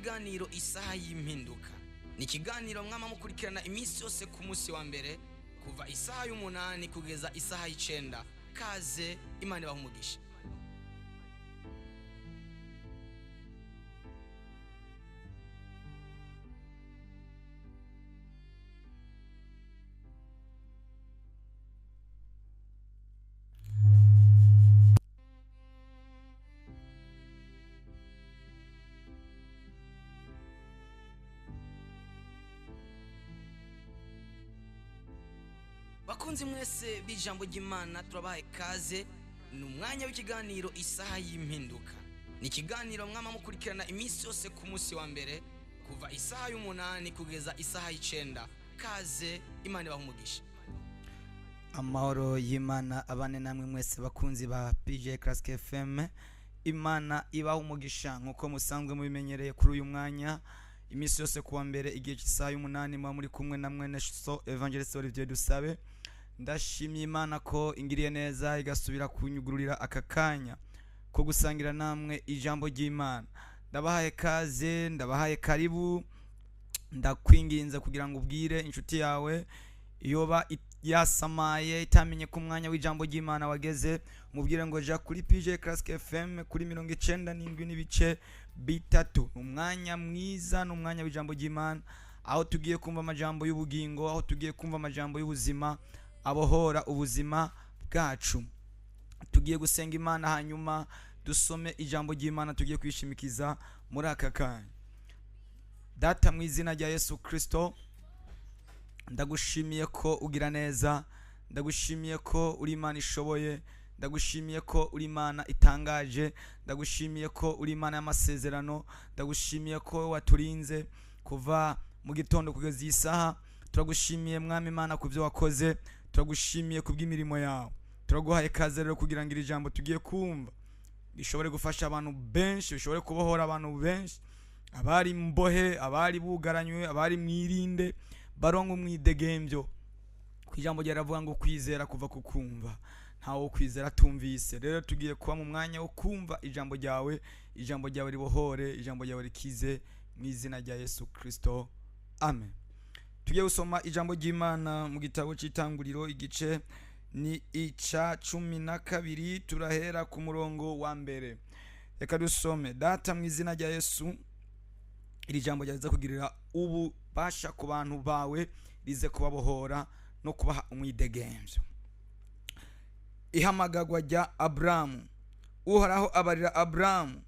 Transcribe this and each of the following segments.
w'ikiganiro isaha y'impinduka. Ni ikiganiro mwama mukurikirana iminsi yose ku munsi wa mbere kuva isaha y'umunani kugeza isaha y'icenda. Kaze, Imana ibahe umugisha. Bakunzi mwese b'ijambo ry'Imana, turabahaye kaze. Ni umwanya w'ikiganiro isaha y'impinduka. Ni ikiganiro mwama mukurikirana iminsi yose ku munsi wa mbere kuva isaha y'umunani kugeza isaha y'icenda. Kaze, Imana ibahe umugisha. Amahoro y'Imana abane namwe mwese bakunzi ba PJ Classic FM. Imana ibahe umugisha nkuko musanzwe mubimenyereye kuri uyu mwanya iminsi yose kuwa mbere igihe cy'isaha y'umunani mwa muri kumwe na mwene so Evangelist Olivier Dusabe. Ndashimye Imana ko ingiriye neza igasubira kunyugururira aka kanya ko gusangira namwe ijambo ry'Imana. Ndabahaye kaze, ndabahaye karibu, ndakwinginze kugira ngo ubwire inshuti yawe iyoba yasamaye itamenye ko umwanya w'ijambo ry'Imana wageze, mubwire ngo ja kuri PJ Classic FM kuri 97.3. Umwanya mwiza n'umwanya w'ijambo ry'Imana, aho tugiye kumva amajambo y'ubugingo, aho tugiye kumva amajambo y'ubuzima abohora ubuzima bwacu. Tugiye gusenga Imana hanyuma dusome ijambo ry'Imana tugiye kwishimikiza muri aka kanya. Data, mu izina rya Yesu Kristo, ndagushimiye ko ugira neza, ndagushimiye ko uri Imana ishoboye, ndagushimiye ko uri Imana itangaje, ndagushimiye ko uri Imana y'amasezerano, ndagushimiye ko waturinze kuva mu gitondo kugeza isaha. Turagushimiye Mwami Imana ku byo wakoze, turagushimiye kubw'imirimo yawe. Turaguhaye kaze rero kugira ngo iri jambo tugiye kumva bishobore gufasha abantu benshi, bishobore kubohora abantu benshi, abari mbohe, abari bugaranywe, abari mwirinde barongo mwidegembyo. Kwijambo ryaravuga ngo kwizera kuva kukumva, ntawo kwizera tumvise. Rero tugiye kuba mu mwanya wo kumva ijambo ryawe ribohore, ijambo ryawe rikize, mu izina rya Yesu Kristo, amen. Tugiye gusoma ijambo ry'Imana mu gitabo cy'Itanguriro, igice ni ica 12, turahera ku murongo wa mbere. Reka dusome. Data, mu izina rya Yesu, iri jambo ryaza kugirira ububasha ku bantu bawe, rize kubabohora no kubaha umwidegemvyo. Ihamagagwa rya Abrahamu. Uhoraho abarira Abrahamu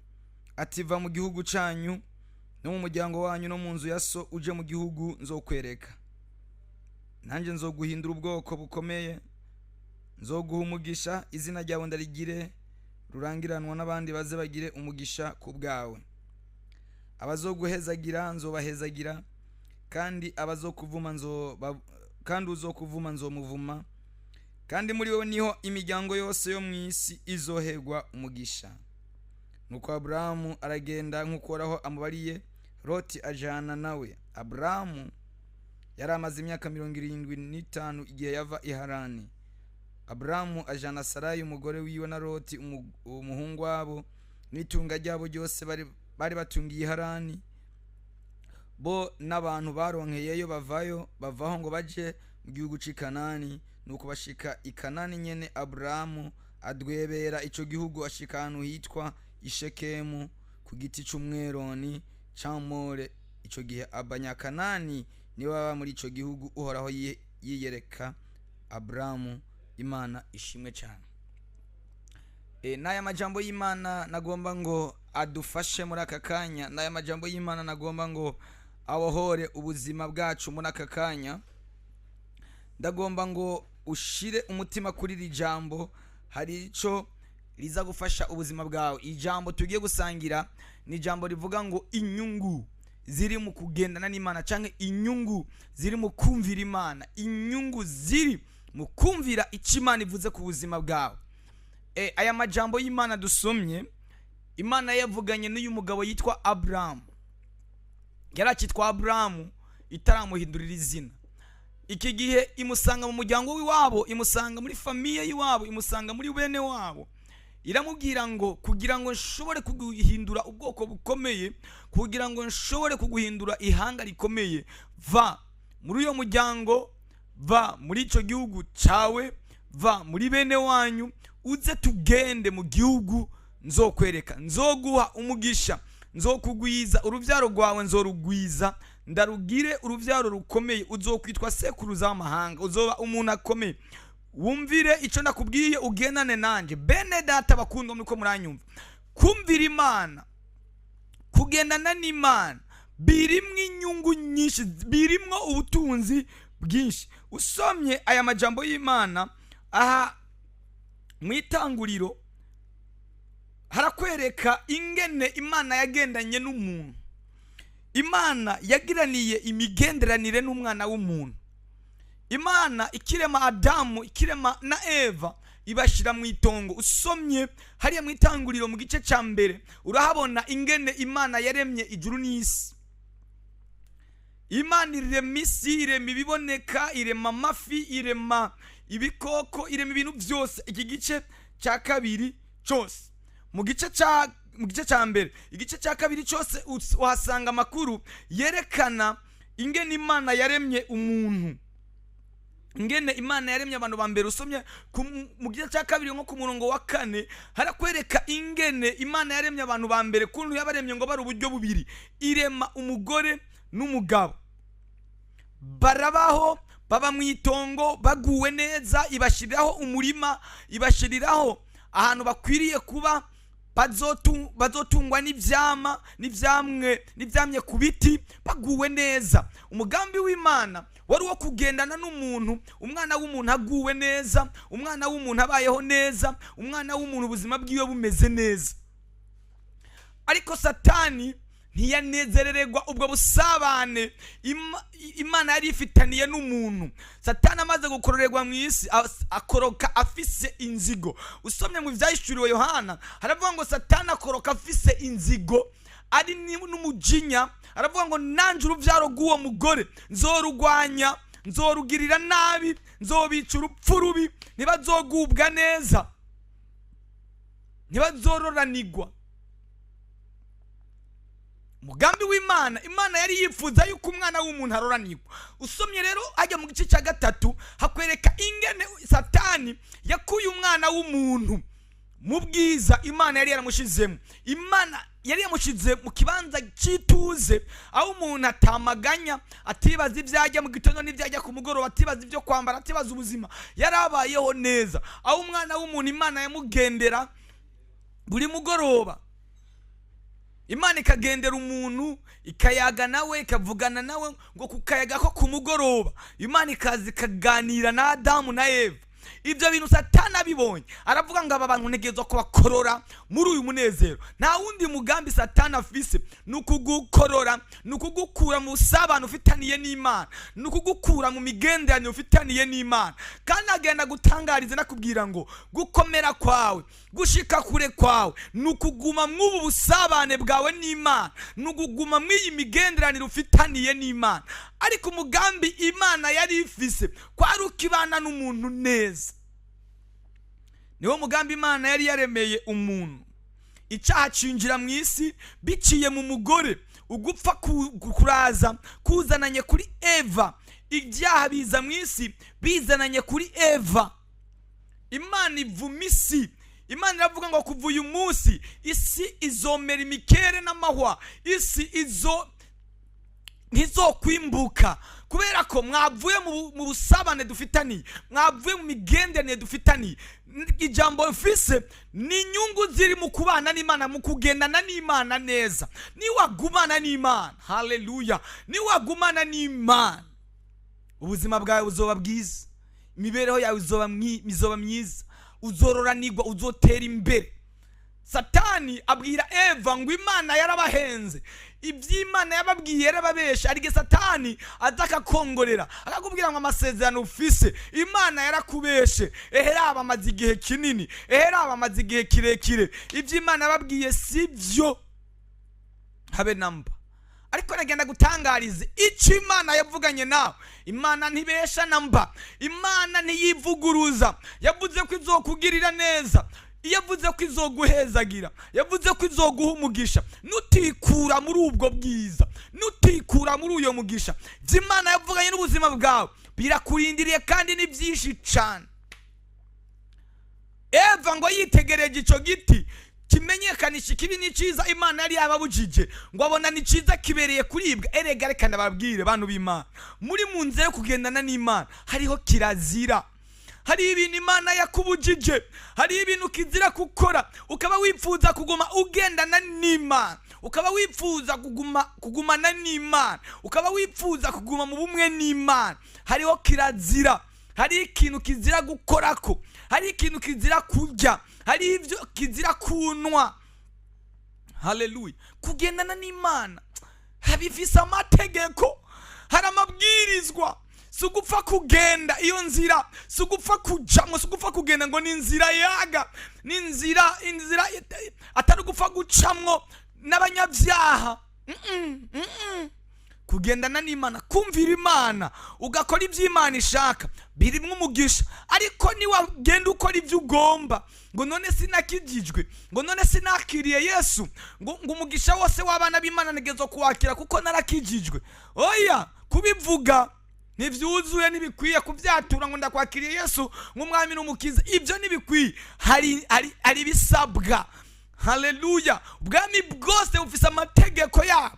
ati, va mu gihugu canyu no mu muryango wanyu no mu nzu ya so, uje mu gihugu nzokwereka. Nanje nzoguhindura ubwoko bukomeye, nzoguha umugisha, izina ryawe ndarigire rurangiranwa, n'abandi baze bagire umugisha ku bwawe. Abazoguhezagira nzobahezagira, kandi uzokuvuma nzomuvuma, kandi muri wowe niho imiryango yose yo mu isi izoherwa umugisha. Nuko Abrahamu aragenda nk'uko Uhoraho amubariye, Loti ajana nawe. Abrahamu yari amaze imyaka 75 igihe yava i Harani. Abrahamu ajana Sarayi umugore wiwe na Loti umuhungu wabo n'itunga ryabo ryose bari batungiye i Harani, bo n'abantu baronkeyeyo bavaho ngo baje mu gihugu c'i Kanani. Nuko bashika i Kanani nyene, Abrahamu adwebera ico gihugu, ashika ahantu hitwa Ishekemu ku giti c'umweroni c'Amore. Ico gihe abanyakanani ni baba muri ico gihugu. Uhoraho yiyereka Abrahamu. Imana ishimwe cyane. Naya majambo y'Imana nagomba ngo adufashe muri aka kanya. Naya majambo y'Imana nagomba ngo abohore ubuzima bwacu muri aka kanya. Ndagomba ngo ushire umutima kuri iri jambo, hari ico riza gufasha ubuzima bwawe. Ijambo tugiye gusangira ni jambo rivuga ngo inyungu ziri mu kugendana n'Imana, canke inyungu ziri mu kumvira Imana, inyungu ziri mu kumvira icyo Imana ivuze ku buzima bwawe. Aya majambo y'Imana dusomye, Imana yavuganye n'uyu mugabo yitwa Abrahamu. Yaracitwa Abrahamu itaramuhindurira izina. Iki gihe imusanga mu muryango w'iwabo, imusanga muri famiye y'iwabo, imusanga muri bene wabo, iramubwira ngo kugira ngo nshobore kuguhindura ubwoko bukomeye, kugira ngo nshobore kuguhindura ihanga rikomeye, va muri uyo muryango, va muri icyo gihugu cyawe, va muri bene wanyu, uze tugende mu gihugu nzokwereka, nzoguha umugisha, nzokugwiza urubyaro rwawe, nzorugwiza ndarugire urubyaro rukomeye, uzokwitwa sekuruza w'amahanga, uzoba umuntu akomeye. Wumvire icyo nakubwiye, ugendane nanjye. Bene data bakundwa, muriko muranyumva, kumvira Imana, kugendana n'Imana birimwo inyungu nyinshi, birimwo ubutunzi bwinshi. Usomye aya majambo y'Imana aha mu Itanguriro, harakwereka ingene Imana yagendanye n'umuntu. Imana yagiraniye imigenderanire n'umwana w'umuntu. Imana ikirema Adamu, ikirema na Eva, ibashira mu itongo. Usomye hariya mu Itanguriro mu gice cya mbere, urahabona ingene Imana yaremye ijuru n'isi. Imana irema isi, irema ibiboneka, irema amafi, irema ibikoko, irema ibintu byose. Iki gice cya kabiri cyose, mu gice cya mbere, igice cya kabiri cyose uhasanga amakuru yerekana ingene Imana yaremye umuntu, ingene Imana yaremye abantu ba mbere. Usomye mu gice cya kabiri nko ku murongo wa 4, harakwereka ingene Imana yaremye abantu ba mbere, kuntu yabaremye ngo bari uburyo bubiri. Irema umugore n'umugabo, barabaho, baba mu itongo baguwe neza, ibashiriraho umurima, ibashiriraho ahantu bakwiriye kuba, bazotungwa n'ivyamye ku biti, baguwe neza. Umugambi w'Imana wari wo kugendana n'umuntu, umwana w'umuntu aguwe neza, umwana w'umuntu abayeho neza, umwana w'umuntu ubuzima bwiwe bumeze neza. Ariko Satani ntiyanezerererwa ubwo busabane Imana yari ifitaniye n'umuntu. Satani amaze gukororerwa mu isi, akoroka afise inzigo. Usomye mu Vyahishuriwe Yohana, haravuga ngo Satani akoroka afise inzigo, ari n'umujinya. Aravuga ngo nanje uruvyaro rw'uwo mugore nzorugwanya, nzorugirira nabi, nzobica urupfu rubi, ntibazogubwa neza, ntibazororanigwa. Mugambi w'Imana, Imana yari yifuza yuko umwana w'umuntu aroranirwa. Usomye rero ajya mu gice cya 3, hakwereka ingene Satani yakuye umwana w'umuntu mu bwiza Imana yari yaramushizemo. Imana yari yamushize mu kibanza cy'ituze, aho umuntu atamaganya, atibaza ibyajya mu gitondo n'ibyajya ku mugoroba, atibaza ibyo kwambara, atibaza ubuzima. Yarabayeho neza, aho umwana w'umuntu Imana yamugendera buri mugoroba. Imana ikagendera umuntu, ikayaga nawe, ikavugana nawe ngo kukayaga ko ku mugoroba. Imana ikaza ikaganira na Adamu na Eva. Ibyo bintu Satani abibonye, aravuga ngo aba bantu ntegerezwa kubakorora muri uyu munezero. Nta wundi mugambi Satani afise, nukugukorora, nukugukura mu busabane ufitaniye n'Imana, nukugukura mu migenderanire ufitaniye n'Imana. Kandi agenda gutangariza nakubwira ngo gukomera kwawe, gushika kure kwawe, nukuguma mw'ubu busabane bwawe n'Imana, nukuguma mw'iyi migenderanire ufitaniye n'Imana. Ariko umugambi Imana yari ifise kwari ukibana n'umuntu neza. Niwo mugambi Imana yari yaremeye umuntu. Icyaha cinjira mu isi biciye mu mugore, ugupfa kuraza kuzananye kuri Eva. Ibyaha biza mu isi bizananye kuri Eva. Imana ivuma isi. Imana iravuga ngo kuva uyu munsi isi izomera imikere n'amahwa, isi ntizokwimbuka, kubera ko mwavuye mu busabane dufitaniye, mwavuye mu migenderanire dufitaniye. Ijambo mfise ni inyungu ziri mu kubana n'Imana, mu kugendana n'Imana neza. Niwagumana n'Imana, haleluya, niwagumana n'Imana, ubuzima bwawe buzoba bwiza, imibereho yawe izoba myiza, uzororanirwa, uzotera imbere. Satani abwira Eva ngo Imana yarabahenze, iby'Imana yababwiye yarababesha. Arige Satani azakakongorera, akakubwira ngo amasezerano ufise Imana yarakubeshe, raba amaze igihe kinini, raba amaze igihe kirekire, iby'Imana yababwiye sivyo habe namba. Ariko nagenda gutangarize icyo Imana yavuganye nawe. Imana ntibesha namba, Imana ntiyivuguruza. Yavuze ko izokugirira neza, iyo avuze ko izoguhezagira, yavuze ko izoguha umugisha, nutikura muri ubwo bwiza, nutikura muri uyo mugisha, Imana yavuganye n'ubuzima bwawe birakurindiriye kandi ni byinshi cyane. Eva ngo yitegereje icyo giti kimenyekanisha ikibi n'icyiza Imana yari yababujije, ngo abona ni cyiza kibereye kuribwa. Erega reka ndababwire bantu b'Imana, muri mu nzira yo kugendana n'Imana hariho kirazira, hari ibintu Imana yakubujije, hari ibintu kizira gukora, ukaba wifuza kuguma ugendana n'Imana, ukaba wifuza kugumana n'Imana, ukaba wifuza kuguma mu bumwe n'Imana. Hariho kirazira, hari ikintu kizira gukorako, hari ikintu kizira kurya, hari ibyo kizira kunwa. Haleluya. Kugendana n'Imana habifise amategeko, hari amabwirizwa. Sugupfa kugenda iyo nzira, sugupfa kujamo, sugupfa kugenda ngo ni inzira yaga, ni inzira atari gupfa gucamwo n'abanyabyaha. Kugendana n'Imana, kumvira Imana, ugakora ibyo Imana ishaka, birimwe umugisha. Ariko niwagenda ukora ibyo ugomba, ngo none sinakijijwe, ngo none sinakiriye Yesu, ngo umugisha wose w'abana b'Imana ntegezo kuwakira kuko narakijijwe. Oya, kubivuga ntibyuzuye, ntibikwiye kubyatura ngo ndakwakiriye Yesu nk'umwami n'umukiza. Ibyo ntibikwiye, hari ibisabwa. Haleluya. Ubwami bwose bufise amategeko yabwo.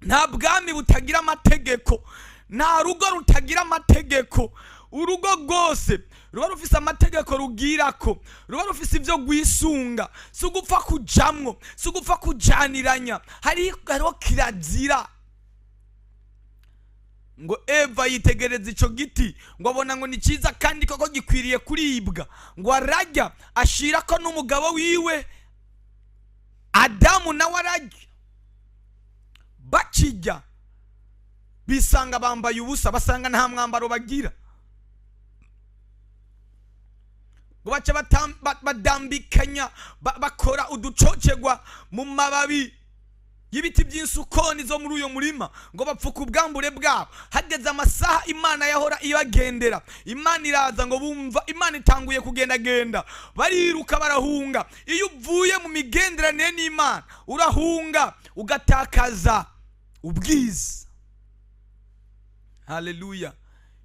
Nta bwami butagira amategeko, nta rugo rutagira amategeko. Urugo rwose ruba rufise amategeko rugirako, ruba rufise ibyo gwisunga, si ugupfa kujamwo, si ugupfa kujaniranya. Hariho kirazira. Ngo Eva yitegereza icyo giti, ngo abona ngo ni cyiza kandi koko gikwiriye kuribwa, ngo arajya ashirako n'umugabo wiwe Adamu nawe arajya. Bakijya bisanga bambaye ubusa, basanga nta mwambaro bagira, ngo baca badambikanya, bakora uducocegwa mu mababi y'ibiti by'insukoni zo muri uyo murima, ngo bapfuka ubwambure bwabo. Hageze amasaha Imana yahora ibagendera, Imana iraza, ngo bumva Imana itanguye kugendagenda, bariruka barahunga. Iyo uvuye mu migenderanire n'Imana urahunga, ugatakaza ubwiza. Haleluya.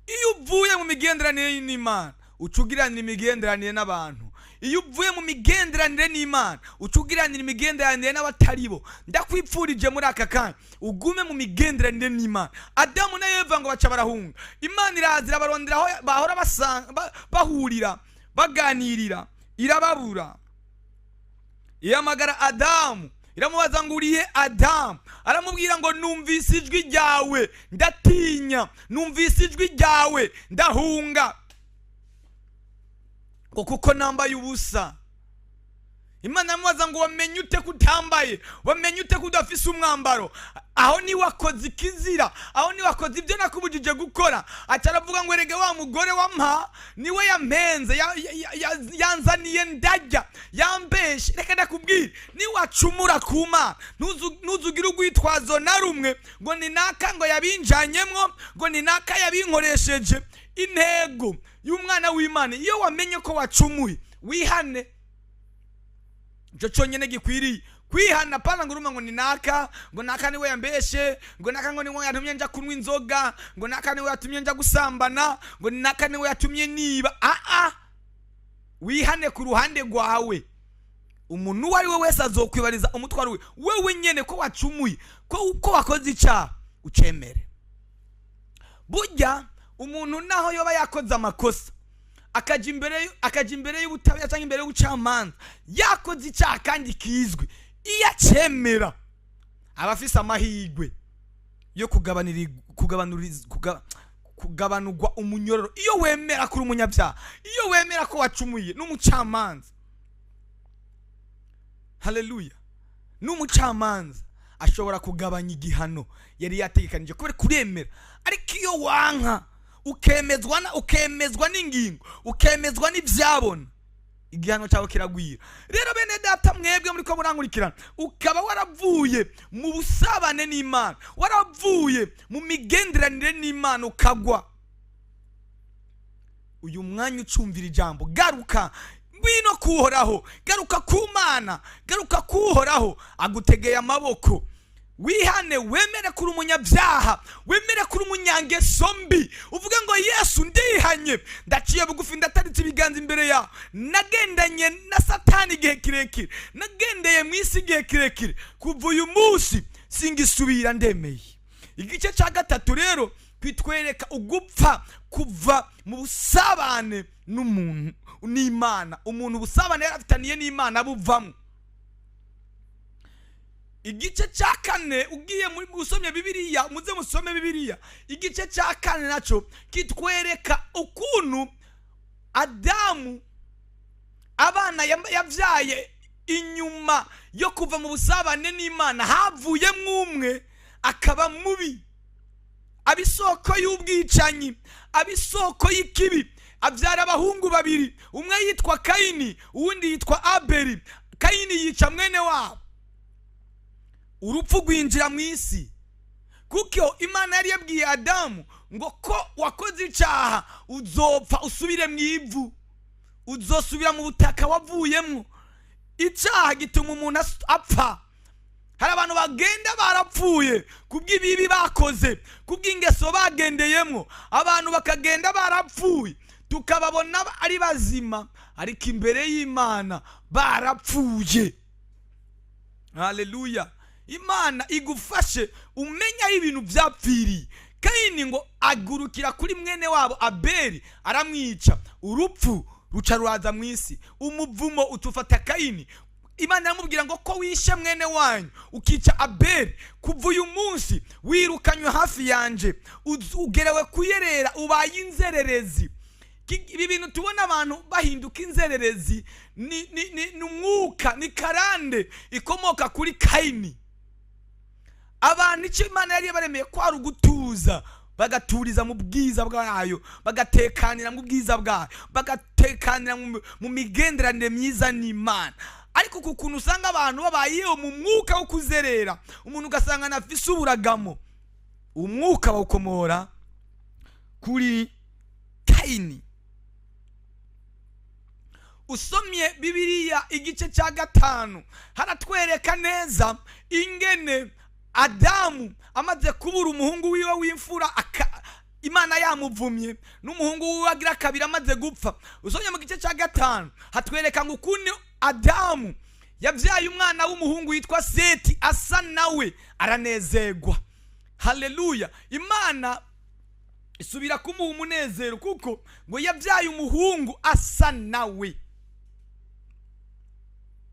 Iyo uvuye mu migenderanire n'Imana ucugiranira imigenderanire n'abantu. Iyo uvuye mu migenderanire n'Imana ucugiranira imigenderanire n'abatari bo. Ndakwipfurije muri aka kanya ugume mu migenderanire n'Imana. Adamu na Eva ngo baca barahunga, Imana irazira barondera aho bahora bahurira baganirira, irababura. Ihamagara Adamu, iramubaza ngo urihe Adamu? Aramubwira ngo numvise ijwi ryawe ndatinya, numvise ijwi ryawe ndahunga, kuko nambaye ubusa. Imana yamubaza ngo wamenye ute kutambaye, wamenye ute kudafise umwambaro? Aho ni wakoze ikizira, aho ni wakoze ibyo nakubujije gukora. Ataravuga ngo erege wa mugore wampa niwe yampenze, yanzaniye ndarya, yambeshe. Reka ndakubwire, ni wacumura kuma ntuzugire urwitwazo na rumwe ngo ni naka ngo yabinjanyemwo, ngo ni naka yabinkoresheje. Intego y'umwana w'Imana iyo wamenye ko wacumuye, wihane. Icyo cyonyine gikwiriye kwihana. Pana ngo uruma ngo ni naka, ngo naka niwe yambeshe, ngo naka ngo niwe yatumye nja kunywa inzoga, ngo naka niwe yatumye nja gusambana, ngo ni naka niwe yatumye niba. Wihane ku ruhande rwawe. Umuntu uwo ari we wese azokwibariza umutwaro we, wewe nyene ko wacumuye, ko wakoze icyaha, ucemere. Burya umuntu naho yoba yakoze amakosa akaja imbere y'ubutabera cyangwa imbere y'ubucamanza, yakoze icyaha kandi kizwi, iyo acemera abafise amahirwe yo kugabanurwa umunyororo. Iyo wemera kuri umunyabyaha, iyo wemera ko wacumuye, n'umucamanza, haleluya, n'umucamanza ashobora kugabanya igihano yari yategekanije kubera kuremera. Ariko iyo wanka ukemezwa n'ingingo, ukemezwa n'ibyabona, igihano cyawe kiragwira. Rero bene data mwebwe muri ko murankurikirana, ukaba waravuye mu busabane n'Imana, waravuye mu migenderanire n'Imana ukagwa, uyu mwanya ucumvira ijambo, garuka ngwino kuhoraho, garuka ku Mana, garuka kuhoraho agutegeye amaboko. Wihane, wemere kuri umunyabyaha, wemere kuri umunyangeso mbi, uvuge ngo Yesu ndihanye, ndaciye bugufi ndataritse ibiganza imbere yawe, nagendanye na Satani igihe kirekire, nagendeye mu isi igihe kirekire, kuva uyu munsi singisubira, ndemeye. Igice cya gatatu rero kwitwereka ugupfa kuva mu busabane n'umuntu n'Imana. Umuntu ubusabane yarafitaniye n'Imana buvamo. Igice cya kane ugiye muri usomye Bibiliya, muze musome Bibiliya, igice cya kane naco kitwereka ukuntu Adamu abana yavyaye inyuma yo kuva mu busabane n'Imana havuye mwumwe akaba mubi, abisoko y'ubwicanyi, abisoko y'ikibi, abyara abahungu babiri, umwe yitwa Kayini uwundi yitwa Abeli. Kayini yica mwene wabo, urupfu rwinjira mu isi, kuko Imana yari yabwiye Adamu ngo ko wakoze icyaha uzopfa usubire mu ivu, uzosubira mu butaka wavuyemo. Icyaha gituma umuntu apfa. Hari abantu bagenda barapfuye kubw'ibibi bakoze, kubw'ingeso bagendeyemo, abantu bakagenda barapfuye tukababona ari bazima, ariko imbere y'Imana barapfuye. Haleluya. Imana igufashe umenya ibintu byapfiriye. Kayini ngo agurukira kuri mwene wabo Abeli aramwica, urupfu ruca ruraza mu isi, umuvumo utufata Kayini. Imana yamubwira ngo ko wishe mwene wanyu ukica Abeli, kuva uyu munsi wirukanywe hafi yanje, ugerewe kuyerera, ubaye inzererezi. Ibi bintu tubona abantu bahinduka inzererezi ni umwuka, ni karande ikomoka kuri Kayini. Abantu icyo Imana yari yabaremeye kwari ugutuza, bagaturiza mu bwiza bwayo, bagatekanira mu bwiza bwayo, bagatekanira mu migenderanire myiza n'Imana. Ariko kukuntu usanga abantu babayeho mu mwuka wo kuzerera, umuntu ugasanga nafise uburagamo, umwuka bawukomora kuri Kayini. Usomye Bibiliya igice cya gatanu haratwereka neza ingene Adamu amaze kubura umuhungu wiwe w'imfura, Imana yamuvumye, n'umuhungu wiwe agira kabiri amaze gupfa. Usomye mu gice cya gatanu hatwereka ngo ukuntu Adamu yabyaye umwana w'umuhungu yitwa Seti, asa nawe aranezerwa. Haleluya. Imana isubira kumuha umunezero kuko ngo yabyaye umuhungu asa nawe.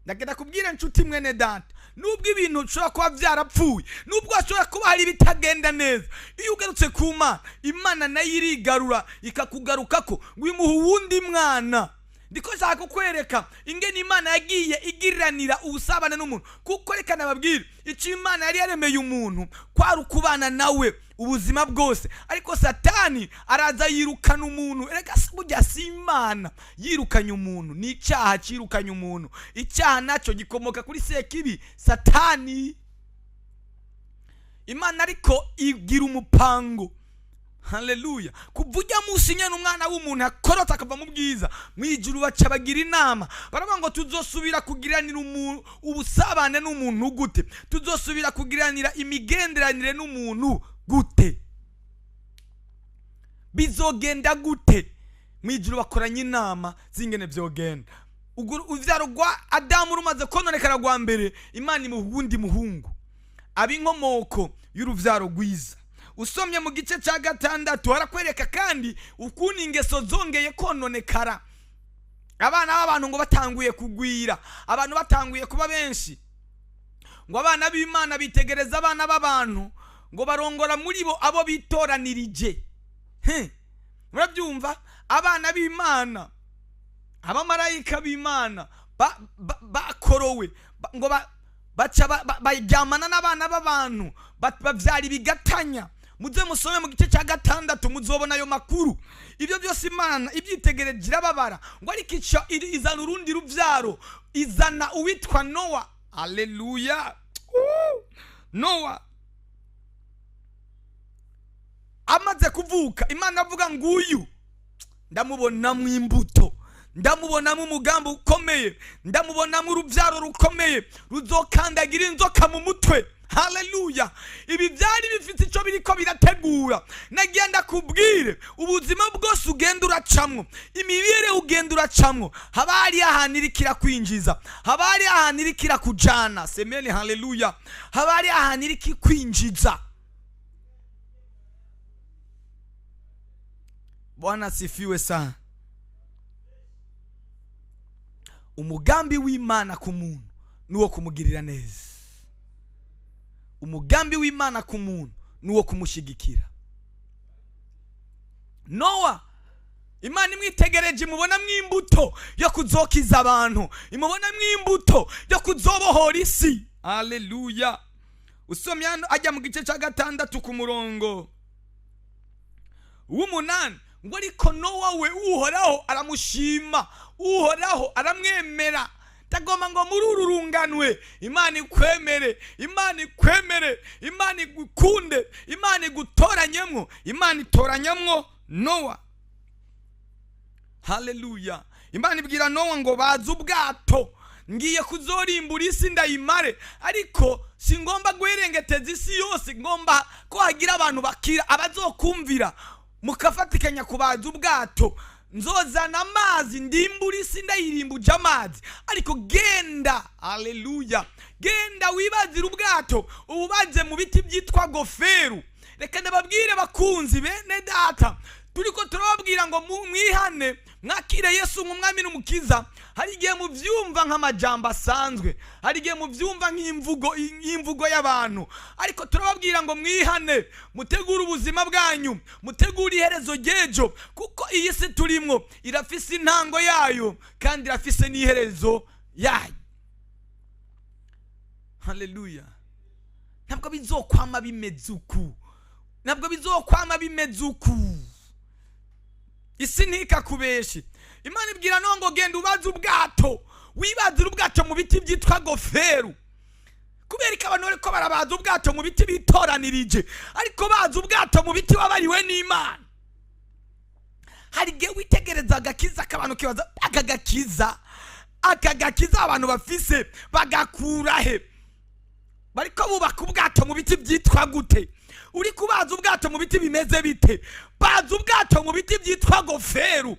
Ndagenda kubwira inshuti mwene data, nubwo ibintu ushobora kuba byarapfuye, nubwo hashobora kuba hari ibitagenda neza, iyo ugarutse ku Mana, Imana nayo irigarura ikakugarukako ngo imuhe uwundi mwana. Ndiko nshaka kukwereka ingene Imana yagiye igiriranira ubusabane n'umuntu, kuko reka nababwire icyo Imana yari yaremeye umuntu kwari ukubana nawe ubuzima bwose. Ariko Satani araza yirukana umuntu. Reka burya si Imana yirukanye umuntu, ni icyaha cyirukanye umuntu. Icyaha nacyo gikomoka kuri sekibi Satani. Imana ariko igira umupango. Haleluya. Kuvuja munsi nyene umwana w'umuntu akorota akava mu bwiza, mwijuru baca bagira inama, baravuga ngo tuzosubira kugiranira ubusabane n'umuntu gute, tuzosubira kugiranira imigenderanire n'umuntu gute, bizogenda gute. Mwijuru bakoranye inama zingene vyogenda. Uvyaro rwa Adamu rumaze kononekara rwa mbere, Imana imuha uwundi muhungu ab'inkomoko y'uruvyaro rwiza. Usomye mu gice cya gatandatu harakwereka kandi ukuntu ingeso zongeye kononekara. Abana b'abantu ngo batanguye kugwira, abantu batanguye kuba benshi, ngo abana b'Imana bitegereza abana b'abantu, ngo barongora muri bo abo bitoranirije. Murabyumva? Abana b'Imana, abamarayika b'Imana bakorowe, ngo baca bajyamana n'abana b'abantu, bavyara ibigatanya. Muze musome mu gice cya gatandatu muzobona ayo makuru. Ibyo byose Imana ibyitegereje irababara, ngo ariko icyo izana urundi ruvyaro, izana uwitwa Nowa. Haleluya. Nowa amaze kuvuka, Imana avuga nguyu ndamubona mu imbuto, ndamubonamo umugambi ukomeye, ndamubonamo urubyaro rukomeye ruzokandagira inzoka mu mutwe. Haleluya. Ibi byari bifite icyo biriko birategura. Nagiye ndakubwire ubuzima bwose ugenda uracamwo, imibire ugenda uracamwo, haba hari ahantu irikira kwinjiza, haba hari ahantu irikira kujana. Semeni haleluya. Haba hari ahantu iriki kwinjiza. Bwana asifiwe sana. Umugambi w'Imana ku muntu nuwo kumugirira neza. Umugambi w'Imana ku muntu nuwo kumushigikira. Nowa, Imana imwitegereje imubona mw'imbuto yo kuzokiza abantu, imubona mw'imbuto yo kuzobohora isi. Haleluya. Usomye hano ajya mu gice cya 6 ku murongo w'umunani, ngo ariko Nowa we Uhoraho aramushima, Uhoraho aramwemera. Tagomba ngo muri uru runganwe Imana ikwemere, Imana ikwemere, Imana igukunde, Imana igutoranyemwo, Imana itoranyemwo Nowa. Haleluya. Imana ibwira Nowa ngo baza ubwato, ngiye kuzorimbura isi ndayimare, ariko singomba guherengeteza isi yose, ngomba ko hagira abantu bakira abazokumvira mukafatikanya kubaza ubwato. Nzozana amazi ndimbura isi ndayirimbuje amazi, ariko genda. Haleluya. Genda wibazira ubwato ububaze mu biti byitwa goferu. Reka ndababwire bakunzi bene data, turiko turababwira ngo mwihane mwakire Yesu nk'umwami n'umukiza. Hari igihe muvyumva nk'amajambo asanzwe, hari igihe muvyumva nk'imvugo y'abantu, ariko turababwira ngo mwihane, mutegure ubuzima bwanyu, mutegure iherezo ryejo, kuko iyi si turimwo irafise intango yayo kandi irafise n'iherezo yayo. Haleluya. Ntabwo bizokwama bimeze uku, ntabwo bizokwama bimeze uku. Isi ntikakubeshe. Imana ibwira Nowa ngo genda ubaze ubwato, wibazira ubwato mu biti byitwa goferu. Kubera ko abantu bariko barabaza ubwato mu biti bitoranirije, ariko baza ubwato mu biti wabariwe n'Imana. Hari igihe witegereza agakiza k'abantu kibaza, akagakiza abantu bafise bagakurahe? Bariko bubaka ubwato mu biti byitwa gute? Uri kubaza ubwato mu biti bimeze bite? Baza ubwato mu biti byitwa goferu.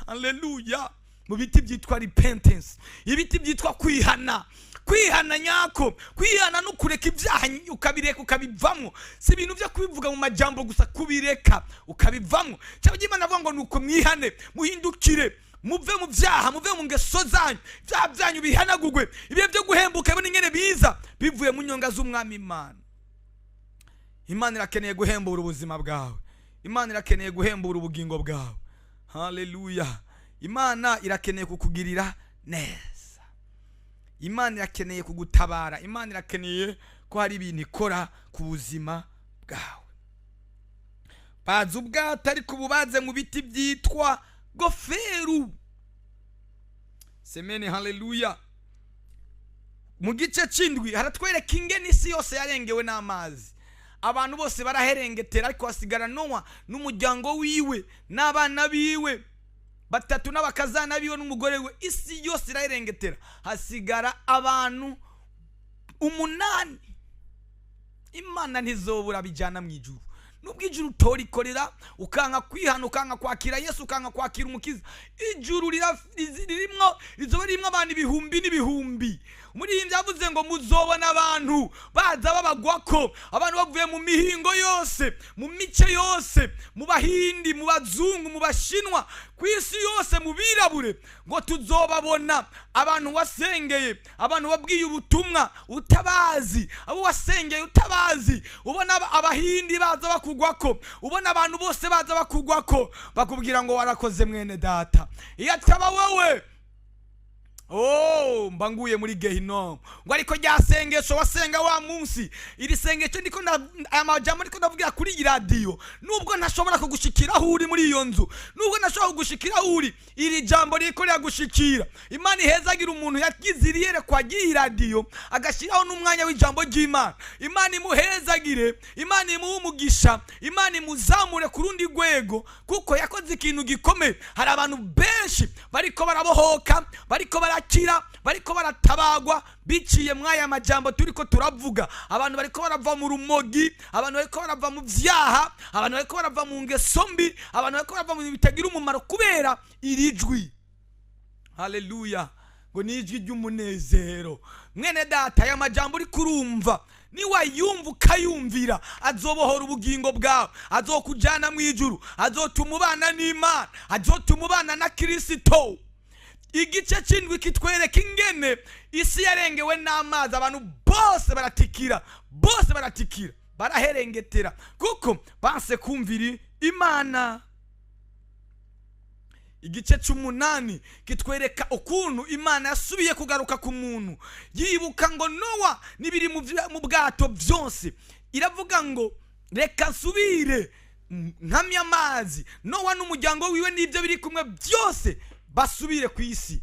Haleluya. Mu biti byitwa repentance, ibiti byitwa kwihana. Kwihana nyako, kwihana no kureka ibyaha ukabireka ukabivamwo. Si ibintu byo kubivuga mu majambo gusa, kubireka ukabivamwo. Cyangwa Imana avuga ngo nuko mwihane, muhindukire, muve mu byaha, muve mu ngeso zanyu, bya byanyu bihanagurwe. Ibihe byo guhembuka bone ingene biza bivuye mu nyonga z'umwami Imana. Imana irakeneye guhembura ubuzima bwawe, Imana irakeneye guhembura ubugingo bwawe. Haleluya. Imana irakeneye kukugirira neza, Imana irakeneye kugutabara, Imana irakeneye ko hari ibintu ikora ku buzima bwawe. Baza ubwato ariko bubaze mu biti byitwa goferu. Semeni haleluya. Mu gice c'indwi haratwereka ingene isi yose yarengewe n'amazi. Abantu bose baraherengetera, ariko hasigara Nowa n'umuryango wiwe n'abana biwe 3 n'abakazana biwe n'umugore we. Isi yose iraherengetera, hasigara abantu 8. Imana ntizobura bijana mu ijuru. Nubwo ijuru utorikorera, ukanka kwihana, ukanka kwakira Yesu, ukanka kwakira umukiza, ijuru ririmwo izoba rimwe abantu ibihumbi n'ibihumbi. Umuririmbyi yavuze ngo muzobona abantu baza babagwako, abantu bavuye mu mihingo yose, mu mice yose, mu bahindi, mu bazungu, mu bashinwa, kwisi yose, mu birabure, ngo tuzobabona. Abantu wasengeye, abantu babwiye ubutumwa utabazi, abo wasengeye utabazi, ubona abahindi baza bakugwako, ubona abantu bose baza bakugwako, bakubwira ngo warakoze mwene data. Iyo ataba wowe, Oh, mbanguye muri Gehinomu. Ngo ariko ryasengesho wasenga wa munsi, iri sengesho ndiko aya majambo ndiko ndavugira kuri iyi radio, nubwo ntashobora kugushikira aho uri muri iyo nzu, nubwo ntashobora kugushikira aho uri, iri jambo riko ryagushikira. Imana ihezagira umuntu yakiziriyere kwa iyi radio, agashiraho n'umwanya w'ijambo ry'Imana. Imana imuhezagire, Imana imuhe umugisha, Imana imuzamure ku rundi rwego, kuko yakoze ikintu gikomeye. Hari abantu benshi bariko barabohoka, bariko barakira, bariko baratabagwa biciye mwaya majambo turiko turavuga. Abantu bariko barava mu rumogi, abantu bariko barava mu vyaha, abantu bariko barava mu ngeso mbi, abantu bariko barava mu bitagira umumaro kubera irijwi. Haleluya. Ngo nijwi ry'umunezero. Mwene data, aya majambo uri kurumva, niwa yumva ukayumvira, azobohora ubugingo bwawe, azokujana mu ijuru, azotuma ubana n'Imana, azotuma ubana na Kristo. Igice cy'indwi kitwereka ingene isi yarengewe n'amazi, abantu bose baratikira, baraherengetera, kuko banse kumvira Imana. Igice cy'umunani kitwereka ukuntu Imana yasubiye kugaruka ku muntu, yibuka ngo Nowa nibiri mu bwato byose, iravuga ngo reka nsubire nkamye amazi, Nowa n'umuryango wiwe n'ibyo biri kumwe byose basubire ku isi.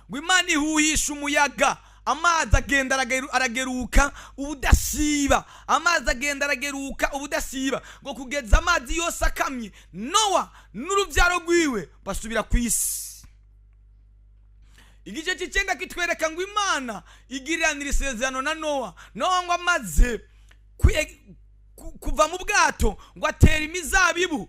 Ngo Imana ihuhisha umuyaga, amazi agenda arageruka ubudasiba, amazi agenda arageruka ubudasiba, ngo kugeza amazi yose akamye, Nowa n'urubyaro rwiwe basubira ku isi. Igice cy'icenda kitwereka ngo Imana igiriranira isezerano na Nowa. Nowa ngo amaze kuva mu bwato, ngo atera imizabibu.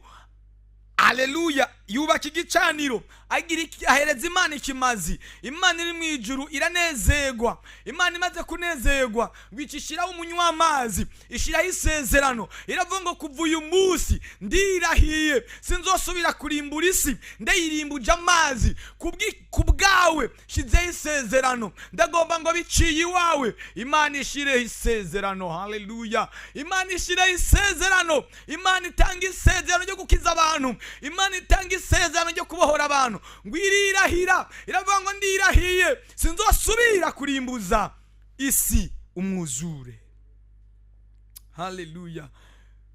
Haleluya. Yubaka igicaniro, ahereza Imana ikimazi. Imana iri mu ijuru iranezerwa. Imana imaze kunezerwa, ngwicishiraho umunywa amazi, ishiraho isezerano, iravuga ngo kuva uyu munsi ndirahiye sinzosubira kurimbura isi, ndayirimbuje amazi. Kubwawe shizeho isezerano, ndagomba ngo biciye iwawe Imana ishireho isezerano. Haleluya. Imana ishireho isezerano, Imana itanga isezerano ryo gukiza abantu, Imana itanga isezerano ryo kubohora abantu. Ngwirirahira, iravuga ngo ndirahiye sinzosubira kurimbuza isi umwuzure. Haleluya.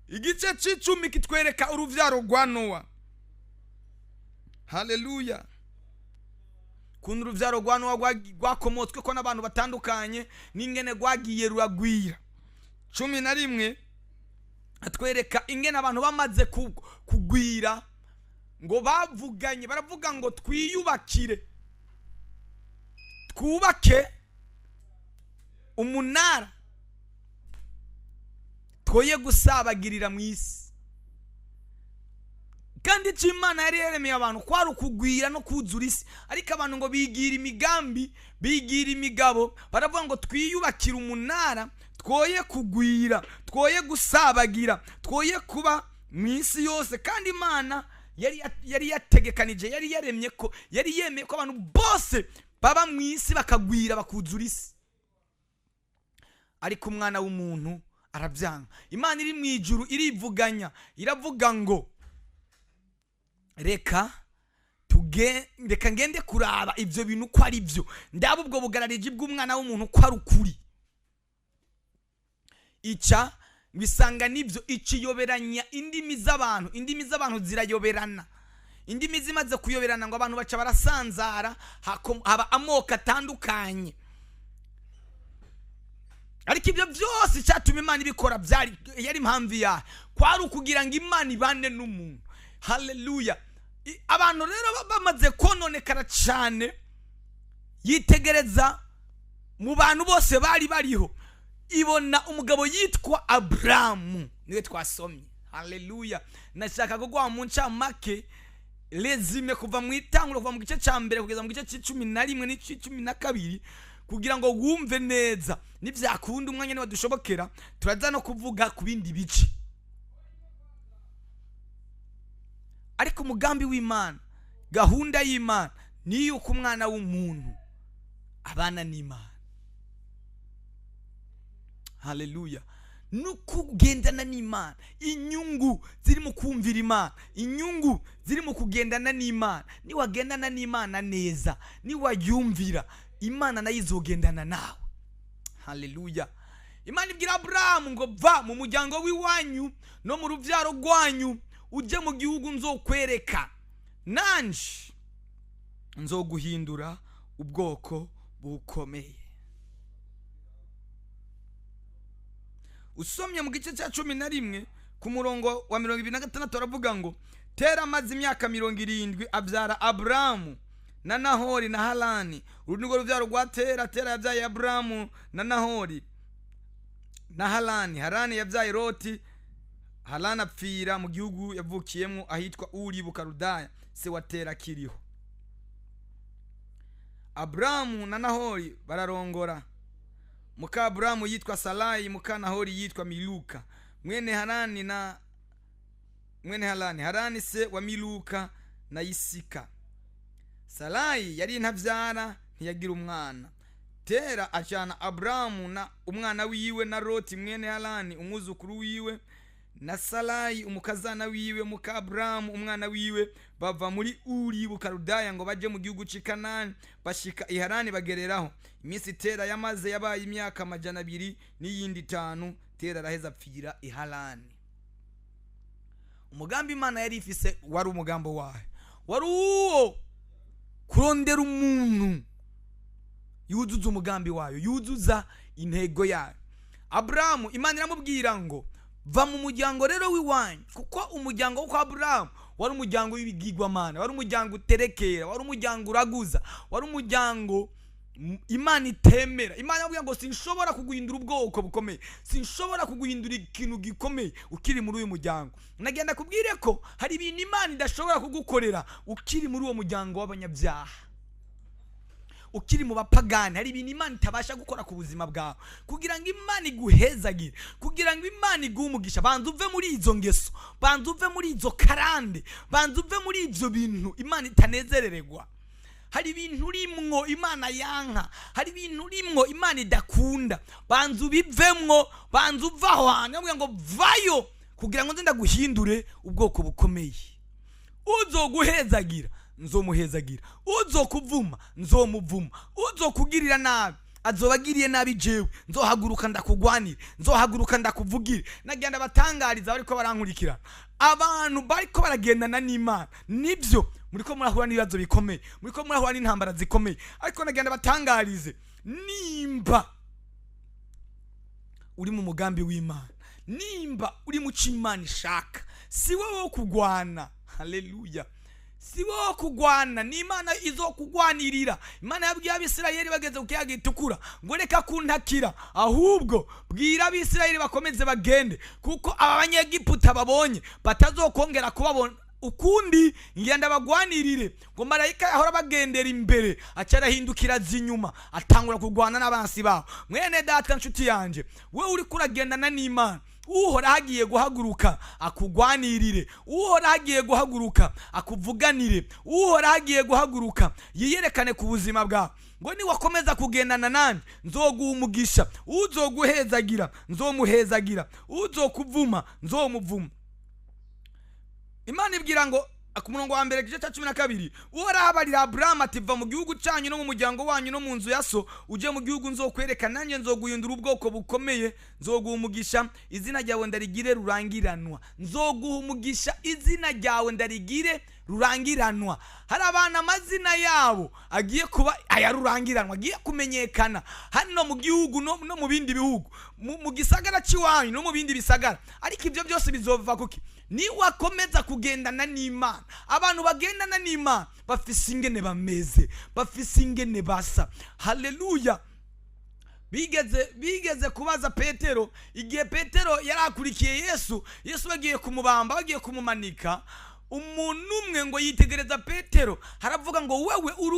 Igice c'icumi kitwereka uruvyaro rwa Nowa. Haleluya. Kundi uruvyaro rwa Nowa rwakomotswe ko n'abantu batandukanye, n'ingene rwagiye ruragwira. 11 atwereka ingene abantu bamaze kugwira, ngo bavuganye baravuga ngo twiyubakire, twubake umunara twoye gusabagirira mu isi. Kandi Imana yari yaremeye abantu kwari ukugwira no kuzura isi, ariko abantu ngo bigira imigambi, bigira imigabo, baravuga ngo twiyubakire umunara twoye kugwira, twoye gusabagira, twoye kuba mu isi yose. Kandi Imana yari yategekanije, yari yaremye ko, yari yemeye ko abantu bose baba mu isi bakagwira bakuzura isi. Ariko umwana w'umuntu arabyanga. Imana iri mu ijuru irivuganya, iravuga ngo reka ngende kuraba ibyo bintu ko ari byo, ndaba ubwo bugarariji bw'umwana w'umuntu ko ari ukuri. Ica bisanga nibyo, ikiyoberanya indimi z'abantu zirayoberana. Indimi zimaze kuyoberana ngo abantu baca barasanzara, haba amoko atandukanye. Ariko ibyo byose cyatuma Imana ibikora yari impamvu yayo, kwari ukugira ngo Imana ibane n'umuntu. Haleluya. Abantu rero bamaze kononekara cyane, yitegereza mu bantu bose bari bariho, ibona umugabo yitwa Abrahamu, niwe twasomye. Haleluya. Nashaka kugwa mu ncamake rezime kuva mu itanguro, kuva mu gice cya mbere kugeza mu gice c'11 n'12, kugira ngo wumve neza. Nivyakunda umwanya niwe dushobokera, turaza no kuvuga ku bindi bice. Ariko umugambi w'Imana, gahunda y'Imana ni yuko umwana w'umuntu abana n'Imana. Haleluya. nukugendana n'Imana, inyungu ziri mu kumvira Imana, inyungu ziri mu kugendana n'Imana. Niwagendana n'Imana neza, niwayumvira, Imana nayo izogendana nawe. Haleluya. Imana ibwira Abrahamu ngo va mu muryango w'iwanyu no mu ruvyaro rwanyu uje mu gihugu nzokwereka, nanje nzoguhindura ubwoko bukomeye. Usomye mu gice cya 11 ku murongo wa 26 aravuga ngo Tera amaze imyaka 70 abyara Abrahamu na Nahori na Harani. Uru nirwo rubyaro rwa Tera. Tera yabyaye Abrahamu na Nahori na Harani. Harani yabyaye Loti. Harani apfira mu gihugu yavukiyemo ahitwa Uri Bukarudaya, se wa Tera kiriho. Abrahamu na Nahori bararongora. Muka Abrahamu yitwa Sarai, muka Nahori yitwa Miluka. Mwene Harani se wa Miluka na Isika. Sarai yari ntavyara ntiyagira umwana. Tera acana Abrahamu na umwana wiwe na Loti mwene Harani umwuzukuru wiwe na Sarai umukazana wiwe. Muka Abrahamu umwana wiwe bava muri Uri Bukarudaya ngo baje mu gihugu c'Ikanani. Bashika i Harani bagereraho. Iminsi Tera yamaze yabaye imyaka 200 n'iyindi 5. Tera araheza apfira i Harani. Umugambi Imana yari ifise wari umugambo wayo, wari uwo kurondera umuntu yuzuza umugambi wayo, yuzuza intego yayo. Abrahamu Imana iramubwira ngo va mu muryango rero w'iwanyu, kuko umuryango wo kwa Abrahamu wari umuryango w'ibigirwamana, wari umuryango uterekera, wari umuryango uraguza, wari umuryango Imana itemera. Imana yabwiye ngo sinshobora kuguhindura ubwoko bukomeye, sinshobora kuguhindura ikintu gikomeye ukiri muri uyu muryango. Nagenda kubwire ko hari ibintu Imana idashobora kugukorera ukiri muri uwo muryango w'abanyabyaha, ukiri mu bapagani. Hari ibintu Imana itabasha gukora ku buzima bwawe. Kugira ngo Imana iguhezagire, kugira ngo Imana iguhe umugisha, banza uve muri izo ngeso, banza uve muri izo karande, banza uve muri ivyo bintu Imana itanezerererwa. Hari ibintu urimwo Imana yanka, hari ibintu urimwo Imana idakunda. Banza ubivemwo, banza uvaho hantu. Yamubwira ngo vayo kugira ngo nze ndaguhindure ubwoko bukomeye. Uzoguhezagira nzomuhezagira, uzokuvuma nzomuvuma, uzokugirira nabi azobagiriye nabi jewe nzohaguruka ndakugwanira, nzohaguruka ndakuvugire. Nagenda batangariza bariko barankurikira, abantu bariko baragendana n'Imana. Nibyo muriko murahura n'ibibazo bikomeye, muriko murahura n'intambara zikomeye, ariko nagenda batangarize, nimba uri mu mugambi w'Imana, nimba uri mu c'Imana ishaka, si wowe wo kugwana. Haleluya. Si wowe kugwana, ni Imana izokugwanirira. Imana yabwiye Abisirayeli bageze ku kiyaga gitukura ngo reka kuntakira, ahubwo bwira Abisirayeli bakomeze bagende, kuko aba banyegiputa babonye batazokongera kubabona ukundi. Ngenda bagwanirire. Ngo marayika yahora bagendera imbere acarahindukira zinyuma atangura kugwana n'abansi babo. Mwene data nshuti yanje, wewe uri kuragendana n'Imana, uhora hagiye guhaguruka akugwanirire, uhora hagiye guhaguruka akuvuganire, uhora hagiye guhaguruka yiyerekane ku buzima bwawe. Ngo niwakomeza kugendana nanje nzoguha umugisha, uzoguhezagira nzomuhezagira, uzokuvuma nzomuvuma. Imana ibwira ngo ku murongo wa mbere gice cya 12, uhorahabarira Abrahamu ati va mu gihugu cyanyu no mu muryango wanyu no mu nzu ya so uje mu gihugu nzokwereka, nanjye nzoguhindura ubwoko bukomeye, nzoguha umugisha, izina ryawe ndarigire rurangiranwa. Nzoguha umugisha, izina ryawe ndarigire rurangiranwa. Hari abana amazina yabo agiye kuba aya rurangiranwa, agiye kumenyekana hano mu gihugu no mu bindi bihugu, mu gisagara cy'iwanyu no mu bindi bisagara. Ariko ibyo byose bizova kuki? Niwakomeza kugendana n'Imana. Abantu bagendana n'Imana bafise ingene bameze, bafise ingene basa. Haleluya. Bigeze kubaza Petero, igihe Petero yarakurikiye Yesu bagiye kumubamba, bagiye kumumanika, umuntu umwe ngo yitegereza Petero, haravuga ngo wewe uri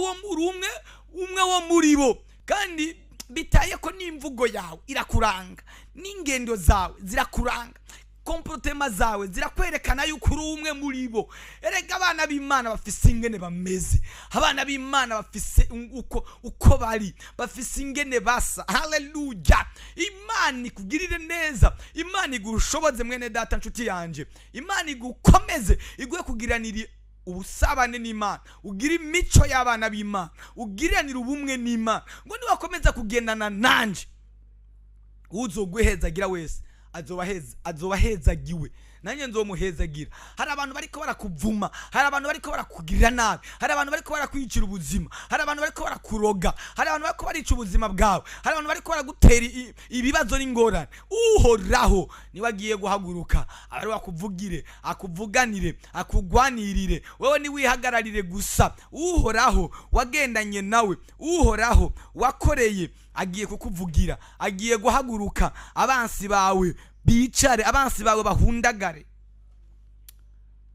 umwe wo muri bo, kandi bitaye ko n'imvugo yawe irakuranga, n'ingendo zawe zirakuranga, komporotema zawe zirakwerekana yuko uri umwe muri bo. Erega abana b'Imana bafise ingene bameze, abana b'Imana bafise uko bari, bafise ingene basa. Haleluya. Imana ikugirire neza, Imana igushoboze mwene data nshuti yanje, Imana igukomeze, iguhe kugiranira ubusabane n'Imana, ugira imico y'abana b'Imana, ugiranira ubumwe n'Imana, ngo niwakomeza kugendana nanje uzogwehezagira wese azobahezagiwe, nanjye nzomuhezagira. Hari abantu bariko barakuvuma, hari abantu bariko barakugirira nabi, hari abantu bariko barakwicira ubuzima, hari abantu bariko barakuroga, hari abantu bariko barica ubuzima bwawe, hari abantu bariko baragutera ibibazo n'ingorane. Uhoraho niwe agiye guhaguruka, ari akuvugire, akuvuganire, akugwanirire. Wewe ni wihagararire gusa. Uhoraho wagendanye nawe, Uhoraho wakoreye, agiye kukuvugira, agiye guhaguruka. Abansi bawe bicare, abansi bawe bahundagare.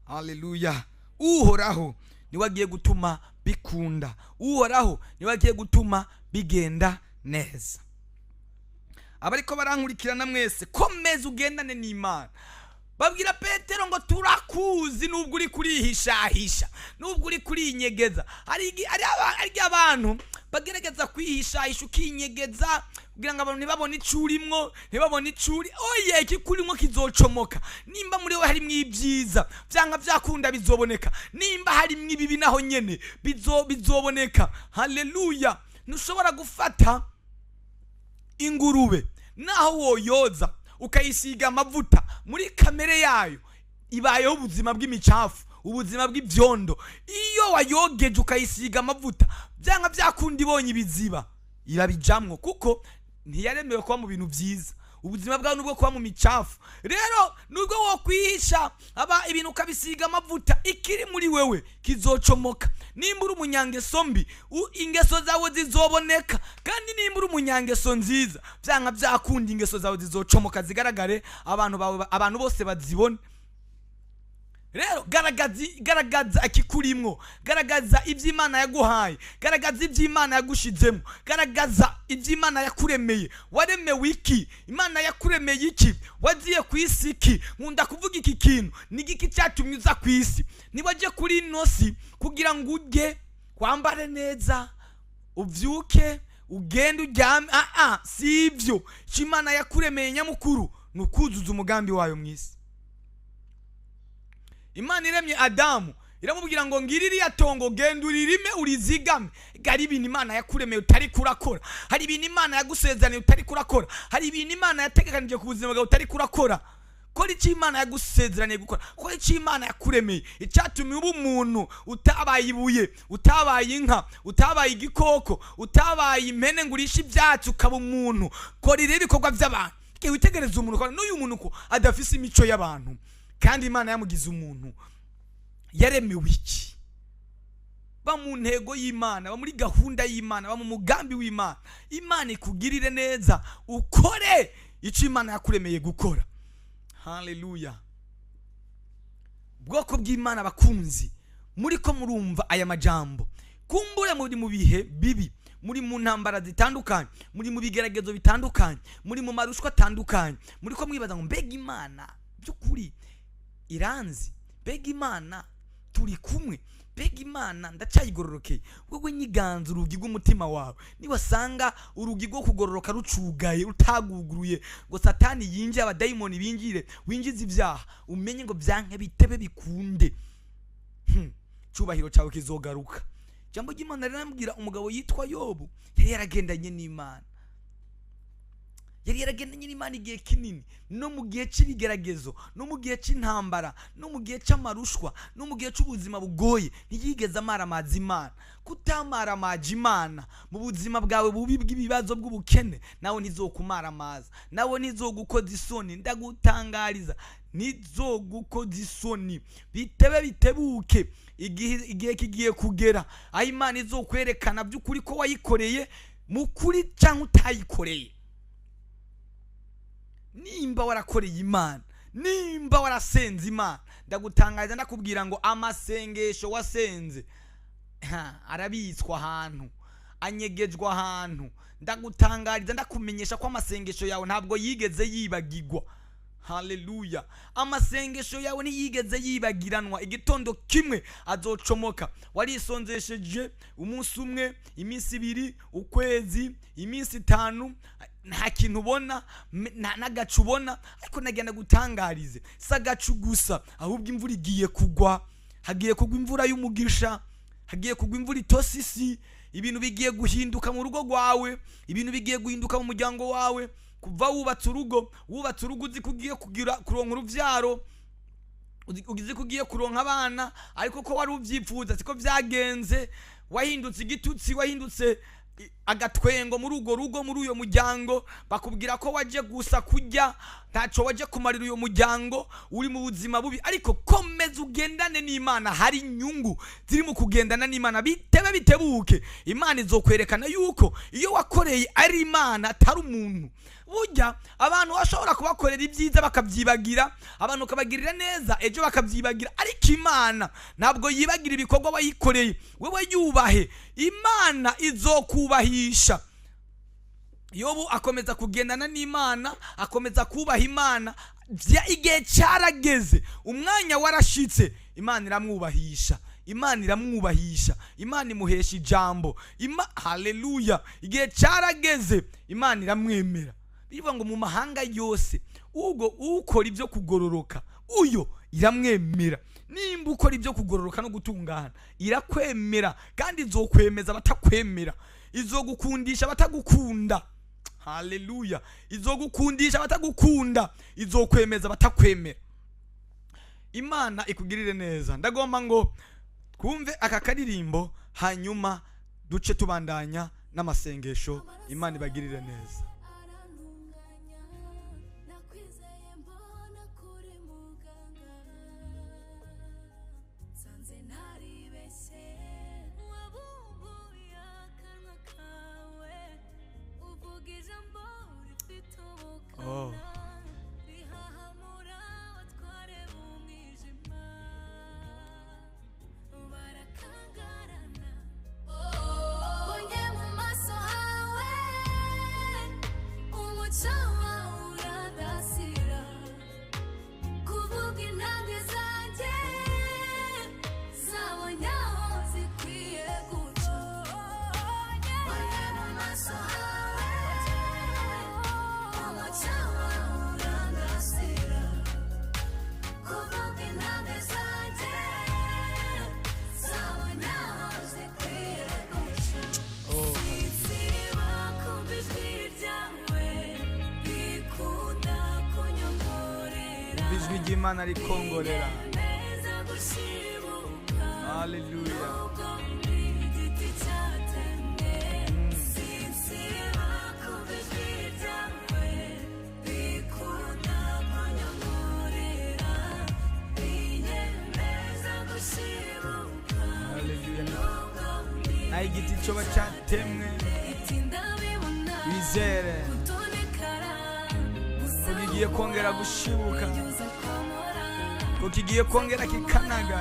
Haleluya. Uhoraho niwe agiye gutuma bikunda, Uhoraho niwe agiye gutuma bigenda neza. Abariko barankurikirana mwese, komeza ugendane n'Imana. Babwira Petero ngo turakuzi nubwo uri kurihishahisha, nubwo uri kurinyegeza. Hari abantu bagerageza kwihishahisha ukinyegeza kugira ngo abantu ntibabone icurimwo, ntibabone icuri. Oye, ikikurimo kizocomoka. Nimba muri we harimwo ibyiza, byanga byakunda bizoboneka. Nimba harimwo ibibi naho nyene bizoboneka. Haleluya. Ntushobora gufata ingurube naho woyoza ukayisiga amavuta, muri kamere yayo ibayeho ubuzima bw'imicafu, ubuzima bw'ibyondo. Iyo wayogeje ukayisiga amavuta, byanga byakunda ibonye ibiziba irabijamwo, kuko ntiyaremewe kuba mu bintu byiza. Ubuzima bwawe nubwo kuba mu micafu. Rero nubwo wokwihisha aba ibintu ukabisiga amavuta, ikiri muri wewe kizocomoka. Nimba uri umunyangeso mbi, ingeso zawe zizoboneka. Kandi nimba uri umunyangeso nziza, byanga byakunda ingeso zawe zizocomoka zigaragare, abantu bose bazibone. Rero garagaza akikurimwo, garagaza iby'Imana yaguhaye, garagaza iby'Imana yagushizemo, garagaza iby'Imana yakuremeye. Waremewe iki? Imana yakuremeye iki? Wagiye ku isi iki? Nkunda kuvuga iki kintu, ni giki cyatumye uza ku isi? Nibaje kuri inosi kugira ngo ujye kwambare neza, uvyuke, ugende uryame. Si ibyo. Imana yakuremeye nyamukuru nukuzuza umugambi wayo mwisi. Imana iremye Adamu, iramubwira ngo ngiriri yatongo genda uririme urizigame. Gari ibintu Imana yakuremeye utari kurakora. Hari ibintu Imana yagusezeranye utari kurakora. Hari ibintu Imana yategekanije ku buzima bwawe utari kurakora. Kora icyo Imana yagusezeranye gukora, kora icyo Imana yakuremeye. Icyatumye uba umuntu, utabaye ibuye, utabaye inka, utabaye igikoko, utabaye impene ngo urishe ibyatsi ukaba umuntu. Kora ibikorwa by'abantu. Witegereze umuntu, n'uyu muntu ko adafise imico y'abantu, kandi Imana yamugize umuntu. Yaremewe iki? Ba mu ntego y'Imana, ba muri gahunda y'Imana, ba mu mugambi w'Imana. Imana ikugirire neza, ukore icyo Imana yakuremeye gukora. Haleluya. Bwoko bw'Imana bakunzi, muri ko murumva aya majambo, kumbure muri mu bihe bibi, muri mu ntambara zitandukanye, muri mu bigeragezo bitandukanye, muri mu marushwa atandukanye, muri ko mwibaza ngo mbega Imana by'ukuri iranzi, mbega Imana turi kumwe, mbega Imana ndacyayigororokeye. Wewe nyiganza urugi rw'umutima wawe, niwasanga urugi rwo kugororoka rucugaye, utaguguruye ngo Satani yinjire, abadayimoni binjire, winjize ibyaha, umenye ngo byanke bitebe bikunde, cyubahiro cyawe kizogaruka. Jambo ry'Imana riramubwira umugabo yitwa Yobu, yari yaragendanye n'Imana. Yari yaragendanye n'Imana igihe kinini, no mu gihe cy'ibigeragezo, no mu gihe cy'intambara, no mu gihe cy'amarushwa, no mu gihe cy'ubuzima bugoye, ntiyigeze amaramaza Imana. Kutamaramaza Imana mu buzima bwawe bubi bw'ibibazo bw'ubukene, nawe ntizokumaramaza, nawe ntizogukoza isoni. Ndagutangariza, ntizogukoza isoni. Bitebe bitebuke, igihe kigiye kugera aho Imana izokwerekana by'ukuri ko wayikoreye mu kuri cyangwa utayikoreye. Nimba warakoreye Imana, nimba warasenze Imana, ndagutangariza ndakubwira ngo amasengesho wasenze arabitswa ahantu, anyegejwe ahantu. Ndagutangariza ndakumenyesha ko amasengesho yawe ntabwo yigeze yibagirwa. Haleluya. Amasengesho yawe ntiyigeze yibagiranwa. Igitondo kimwe azocomoka. Warisonzesheje umunsi umwe, iminsi ibiri, ukwezi, iminsi 5, nta kintu ubona, n'agacu ubona, ariko nagenda gutangarize si agacu gusa, ahubwo imvura igiye kugwa. Hagiye kugwa imvura y'umugisha, hagiye kugwa imvura itosisi. Ibintu bigiye guhinduka mu rugo rwawe, ibintu bigiye guhinduka mu muryango wawe. Kuva wubatse urugo uzi kugiye kuronka uruvyaro, ugize kugiye kuronka abana, ariko ko wari uvyifuza siko vyagenze. Wahindutse igitutsi, wahindutse agatwengo muri ugo rugo, muri uyo muryango. Bakubwira ko waje gusa kujya, ntaco waje kumarira uyo muryango. Uri mu buzima bubi, ariko komeza ugendane n'Imana. Hari inyungu ziri mu kugendana n'Imana. Bitebe bitebuke, Imana izokwerekana yuko iyo wakoreye ari Imana atari umuntu. Burya abantu bashobora kubakorera ibyiza bakabyibagira, abantu kabagirira neza ejo bakabyibagira, ariko Imana ntabwo yibagira ibikorwa wayikoreye. Wewe yubahe, Imana izokubahisha. Yobu akomeza kugendana n'Imana, akomeza kubaha Imana. Igihe cyarageze, umwanya warashitse, Imana iramwubahisha. Imana iramwubahisha, Imana imuhesha ijambo. Haleluya. Igihe cyarageze, Imana iramwemera. Bivuga ngo mu mahanga yose ubwo ukora ibyo kugororoka uyo iramwemera. Nimba ukora ibyo kugororoka no gutungana irakwemera, kandi izokwemeza abatakwemera, izogukundisha abatagukunda. Haleluya. Izogukundisha abatagukunda, izokwemeza abatakwemera. Imana ikugirire neza. Ndagomba ngo twumve aka karirimbo, hanyuma duce tubandanya n'amasengesho. Imana ibagirire neza. Oh. Ijwi ry'Imana rikongorera. Haleluya. Na igiti cyoba cyatemwe, wizere ko kigiye kongera gushibuka, ko kigiye kongera kikanaga.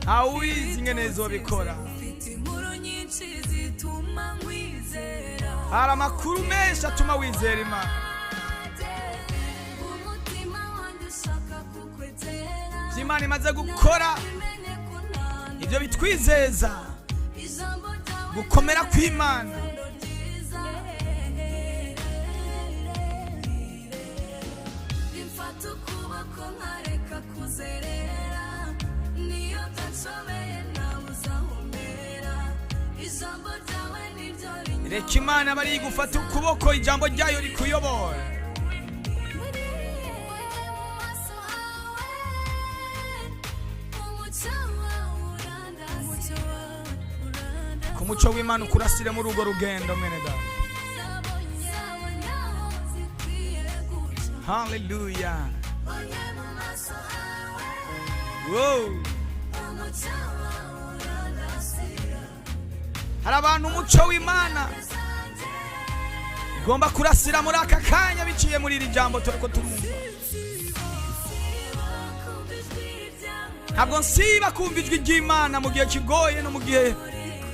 Hauwizi ngene zobikora. Hari amakuru menshi atuma wizera Imana. Imana imaze gukora ibyo bitwizeza gukomera kw'Imana. Reka Imana bari gufata ukuboko, ijambo ryayo rikuyobora. reka umuco w'Imana ukurasire muri urwo rugendo mwene data. Hallelujah. Wow. Hari abantu umuco w'Imana ugomba kurasira muri aka kanya biciye muri iri jambo turiko turumva. Ntabwo nsiba kumva ijwi ry'Imana mu gihe kigoye no mu gihe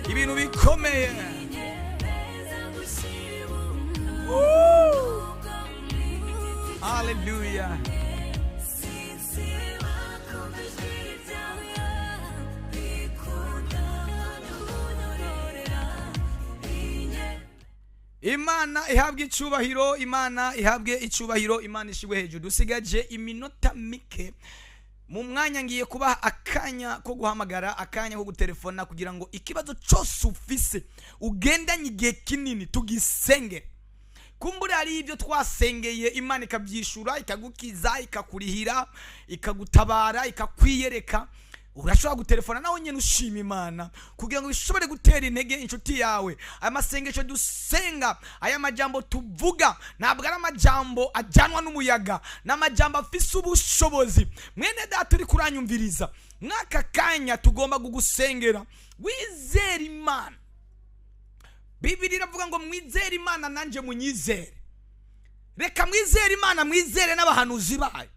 ibintu bikomeye. Hallelujah. Imana ihabwe icubahiro, Imana ihabwe icubahiro, Imana ishigwe hejuru. Dusigaje iminota mike mu mwanya ngiye kubaha akanya ko guhamagara, akanya ko gutelefona kugira ngo ikibazo cyose ufise ugendanye igihe kinini tugisenge. Kumbura ari ibyo twasengeye Imana ikabyishura, ikagukiza, ikakurihira, ikagutabara, ikakwiyereka. Urashobora gutelefona nawe nyene ushima Imana kugira ngo bishobore gutera intege inshuti yawe. Aya masengesho dusenga, aya majambo tuvuga ntabwo ari amajambo ajyanwa n'umuyaga, n'amajambo afise ubushobozi. Mwene data uri kuranyumviriza, mwaka kanya tugomba kugusengera. Wizere Imana. Bibiri iravuga ngo mwizere Imana nanje munyizere. Reka mwizere Imana, mwizere n'abahanuzi bayo.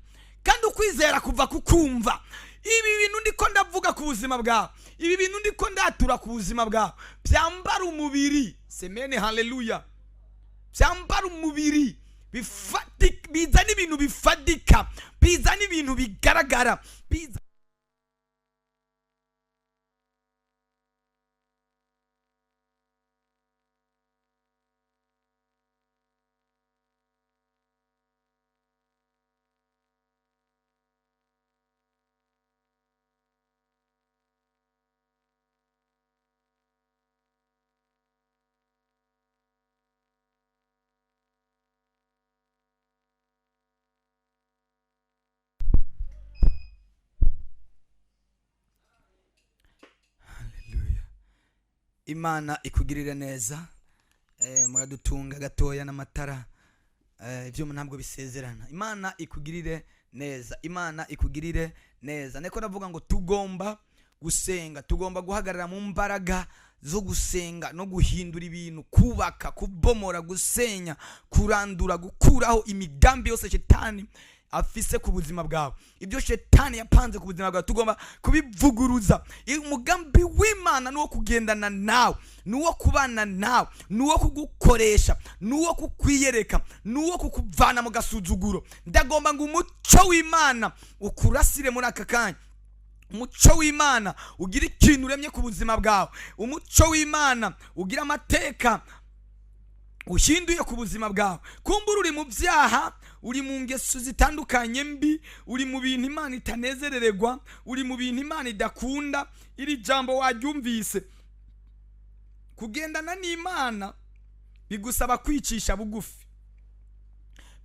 Kandi ukwizera kuva kukumva. Ibi bintu ndiko ndavuga ku buzima bwawe, ibi bintu ndiko ndatura ku buzima bwawe, byambara umubiri. Semene haleluya. Byambara umubiri, bifatika, bizana ibintu bifatika, bizana ibintu bigaragara, bizana Imana ikugirire neza. Muradutunga gatoya n'amatara, ibyo ntabwo bisezerana. Imana ikugirire neza, Imana ikugirire neza. Neko ndavuga ngo tugomba gusenga, tugomba guhagarara mu mbaraga zo gusenga no guhindura ibintu, kubaka, kubomora, gusenya, kurandura, gukuraho imigambi yose Shetani afise ku buzima bwawe. Ibyo Shetani yapanze ku buzima bwawe tugomba kubivuguruza. Umugambi w'Imana nuwo kugendana nawe, nuwo kubana nawe, nuwo kugukoresha, nuwo kukwiyereka, nuwo kukuvana mu gasuzuguro. Ndagomba ngo umuco w'Imana ukurasire muri aka kanya. Umuco w'Imana ugira ikintu uremye ku buzima bwawe. Umuco w'Imana ugira amateka uhinduye ku buzima bwawe. Kumbura uri mu byaha, uri mu ngeso zitandukanye mbi, uri mu bintu Imana itanezerererwa, uri mu bintu Imana idakunda. Iri jambo waryumvise. Kugendana n'Imana bigusaba kwicisha bugufi,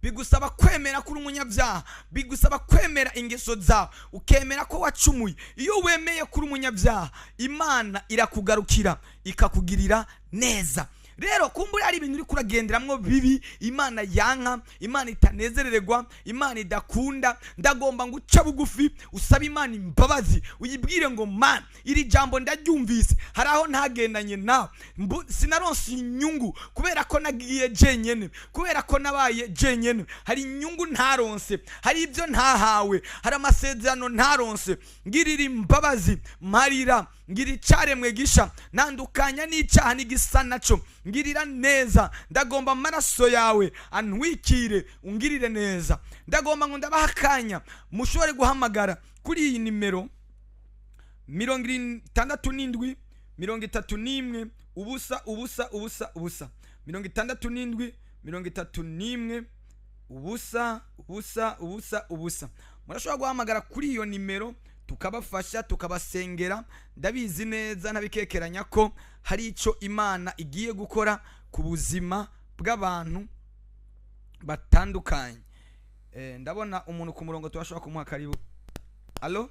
bigusaba kwemera kuri umunyabyaha, bigusaba kwemera ingeso zawe, ukemera ko wacumuye. Iyo wemeye kuri umunyabyaha, Imana irakugarukira ikakugirira neza. Rero kumbura ari ibintu uri kuragenderamwo bibi, Imana yanka, Imana itanezerererwa, Imana idakunda, ndagomba ngo uca bugufi usaba Imana imbabazi, uyibwire ngo Mana, iri jambo ndaryumvise, hari aho ntagendanye nawe, sinaronse inyungu kubera ko nagiye jenyene, kubera ko nabaye jenyene, hari inyungu ntaronse, hari ibyo ntahawe, hari amasezerano ntaronse. Ngirira imbabazi, marira, ngira icaremwe gisha, nandukanya n'icyaha n'igisa naco, ngirira neza. Ndagomba amaraso yawe antwikire, ungirire neza. Ndagomba ngo ndabaha akanya mushobore guhamagara kuri iyi nimero 67 31 ubusa ubusa ubusa ubusa, 67 31 ubusa ubusa ubusa ubusa. Murashobora guhamagara kuri iyo nimero tukabafasha, tukabasengera. Ndabizi neza ntabikekeranya ko hari ico Imana igiye gukora ku buzima bw'abantu batandukanye. Ndabona umuntu ku murongo, tubashobora kumuha karibu. Allo?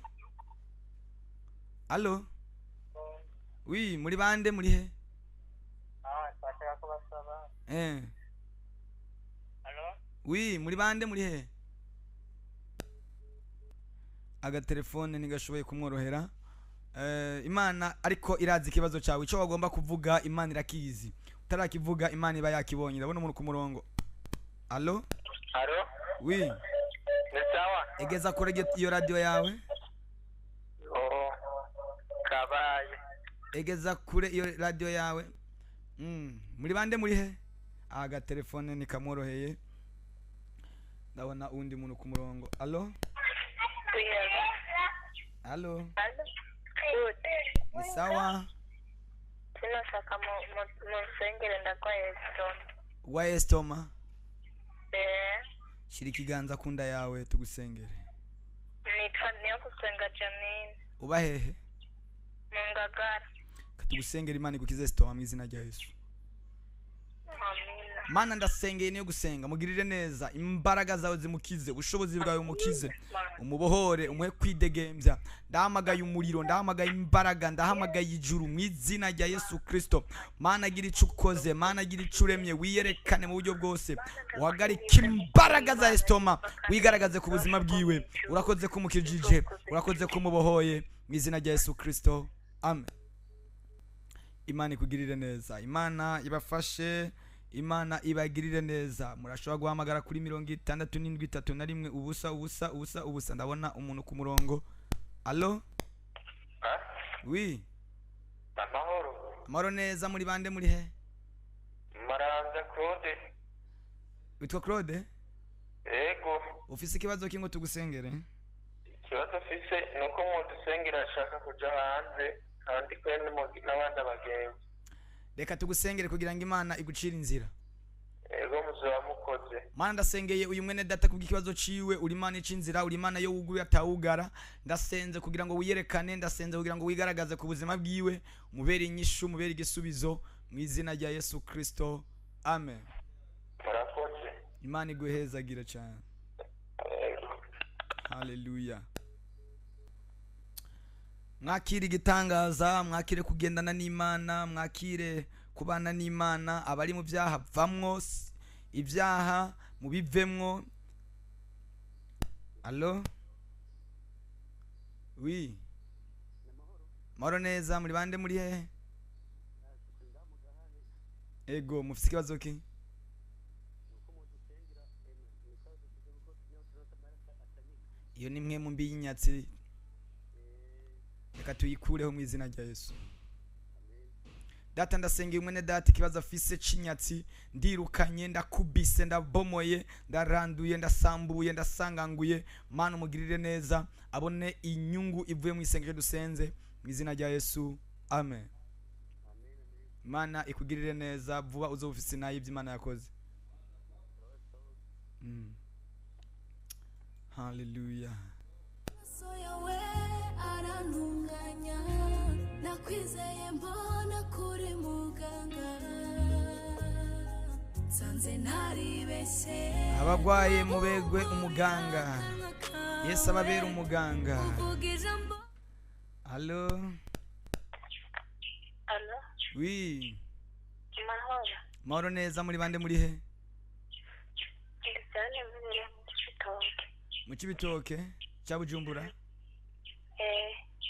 Allo? Oui, muri bande muri he? Halo? wi muri bande muri he agatelefone ntigashoboye kumworohera. Imana ariko irazi ikibazo cyawe, icyo wagomba kuvuga Imana irakizi, utarakivuga Imana iba yakibonye. Ndabona umuntu ku murongo. Allo? Halo? wi Ni sawa? egeza kure iyo radio yawe, Oh, kabaye. egeza kure iyo radio yawe. Muri bande muri he agatelefone nikamworoheye. Ndabona undi muntu ku murongo. Allo? Allo? Halo? Good. Ni sawa? Sinashaka musengere ndakwaye stone. Wa estoma, Eh, shira ikiganza kunda yawe tugusengere. niyo kusenga Janine. Uba hehe? Mungagara. Katugusengera Imana igukize estoma mu izina rya Yesu. Amina. Mana ndasengeye niyo gusenga, mugirire neza, imbaraga zawe zimukize, ubushobozi bwawe umukize, umubohore, umuhe kwidegembya. Ndahamagaye umuriro, ndahamagaye imbaraga, ndahamagaye ijuru mu izina rya Yesu Kristo. Mana gira icyo ukoze, Mana gira icyo uremye, wiyerekane mu buryo bwose, uhagarike imbaraga za estoma, wigaragaze ku buzima bwiwe. Urakoze kumukijije, urakoze kumubohoye mu izina rya Yesu Kristo. Amen. Imana ikugirire neza, Imana ibafashe, Imana ibagirire neza. Murashobora guhamagara kuri 6731 ubusa ubusa ubusa ubusa. Ndabona umuntu ku murongo. Allo? Oui. Amahoro. Amahoro neza, muri bande muri he? Maranza Claude. Witwa Claude? Ego. Ufise ikibazo kingo tugusengere? Ikibazo mfise nuko mudusengera ashaka kuja hanze kandi kwene n'abandi abagenzi. Reka tugusengere kugira ngo Imana igucire inzira. Ego muzoba mukoze. Mana ndasengeye uyu mwene data kubw'ikibazo ciwe, uri Imana icinzira, uri Imana yo wuguye atawugara. Ndasenze kugira ngo wiyerekane, ndasenze kugira ngo wigaragaze ku buzima bwiwe, mubere inyishu, mubere igisubizo mu izina rya Yesu Kristo. Amen. Murakoze. Imana iguhezagira cyane. Haleluya. Mwakire igitangaza, mwakire kugendana n'Imana, mwakire kubana n'Imana. Abari mu byaha vamwo, ibyaha mubivemwo. Allo? Oui. Maro neza, muri bande muri he? Ego, mufise ikibazo ki? Iyo ni mwe mu mbi y'inyatsi, reka tuyikureho mu izina rya Yesu. Data ndasengeye mwene data ikibazo afise c'inyatsi, ndirukanye, ndakubise, ndabomoye, ndaranduye, ndasambuye, ndasanganguye. Mana umugirire neza, abone inyungu ivuye mu isengesho dusenze mu izina rya Yesu. Amen. Mana ikugirire neza, vuba uzofise nayo ibyo Imana yakoze. Hallelujah. Soyawe arantunganya, nakwizeye mbona kuri muganga, sanze naribeshye. Abagwaye mubegwe umuganga, Yesu ababera umuganga. Allo? Allo? Oui. Mahoro. Mahoro neza, muri bande muri he? Ndisane muri Mukitoke. Mu Cibitoke cya Bujumbura.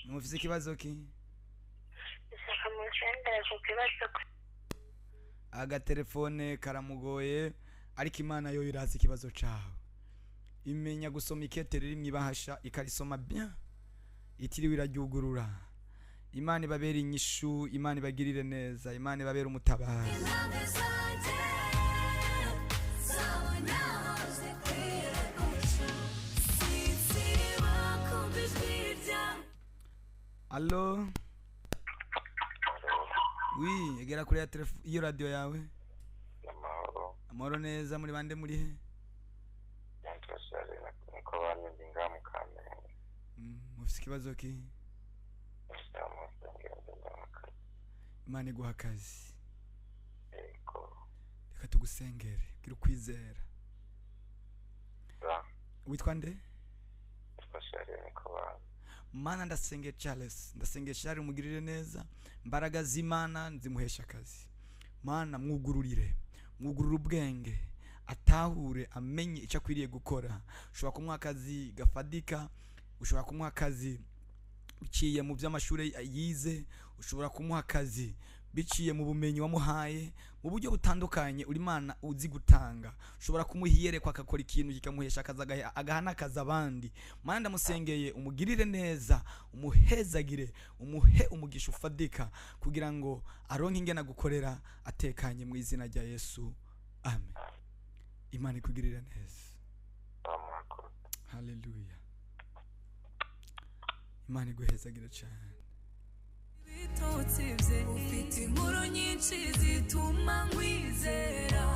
Mufise ikibazo ki? Ndashaka musengere ku kibazo. Agatelefone karamugoye, ariko Imana yo irazi ikibazo cawe. Imenya gusoma ikete riri mwibahasha, ikarisoma bien, itiriwe iraryugurura. Imana ibabera inyishu, Imana ibagirire neza, Imana ibabera umutabara. Allo? Oui, egera kuri ya telefone iyo radio yawe. Amahoro. Amahoro neza, muri bande muri he? Yantosare nako bandi ngamu kamere. Mufise ikibazo ki? Imana iguha akazi. Ego. Reka tugusengere, gira ukwizera. Witwa nde? Twashare nako bandi. Mana ndasengeye Charles, ndasengeye Charles umugirire neza, mbaraga z'Imana nzimuhesha akazi. Mana mwugururire, mwugurura ubwenge atahure amenye icyo akwiriye gukora. Ushobora kumuha akazi gafadika, ushobora kumuha akazi biciye mu by'amashuri yize, ushobora kumuha akazi biciye mu bumenyi wamuhaye mu buryo butandukanye. uri Imana uzi gutanga, ushobora kumuhiyerekwa akakora ikintu kikamuhesha akazi agahana akazi abandi. Mana ndamusengeye umugirire neza, umuhezagire, umuhe umugisha ufadika kugira ngo aronke ingena gukorera atekanye mu izina rya Yesu, amen. Imana ikugirire neza. Haleluya. Imana iguhezagire cyane. Ibitotsi bye ufite inkuru nyinshi zituma nkwizera.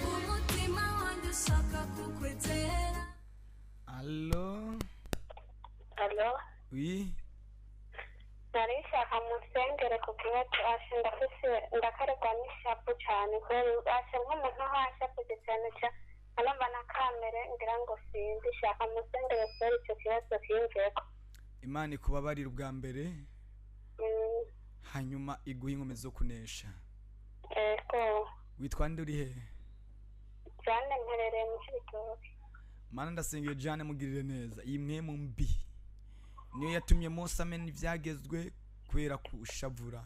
Umutima wanjye ushaka kukwegera. Allo? Allo? Oui. Nari nshaka musengere ku kibazo ashe ndakaregwa n'ishapu cyane kubera ashe nk'umuntu ahashapuje cyane cyane anamba na kamere ngira ngo sinzi shaka musengere kubera icyo kibazo kinjeko. Imana ikubabarira ubwa mbere, hanyuma iguha inkomezi zo kunesha. Ego. Witwa nde, uri he? Jane mperereye mu Cibitoke. Mana ndasengeye Jane mugirire neza. Iyi mwemu mbi niyo yatumye Mose amena ibyagezwe kubera kushavura.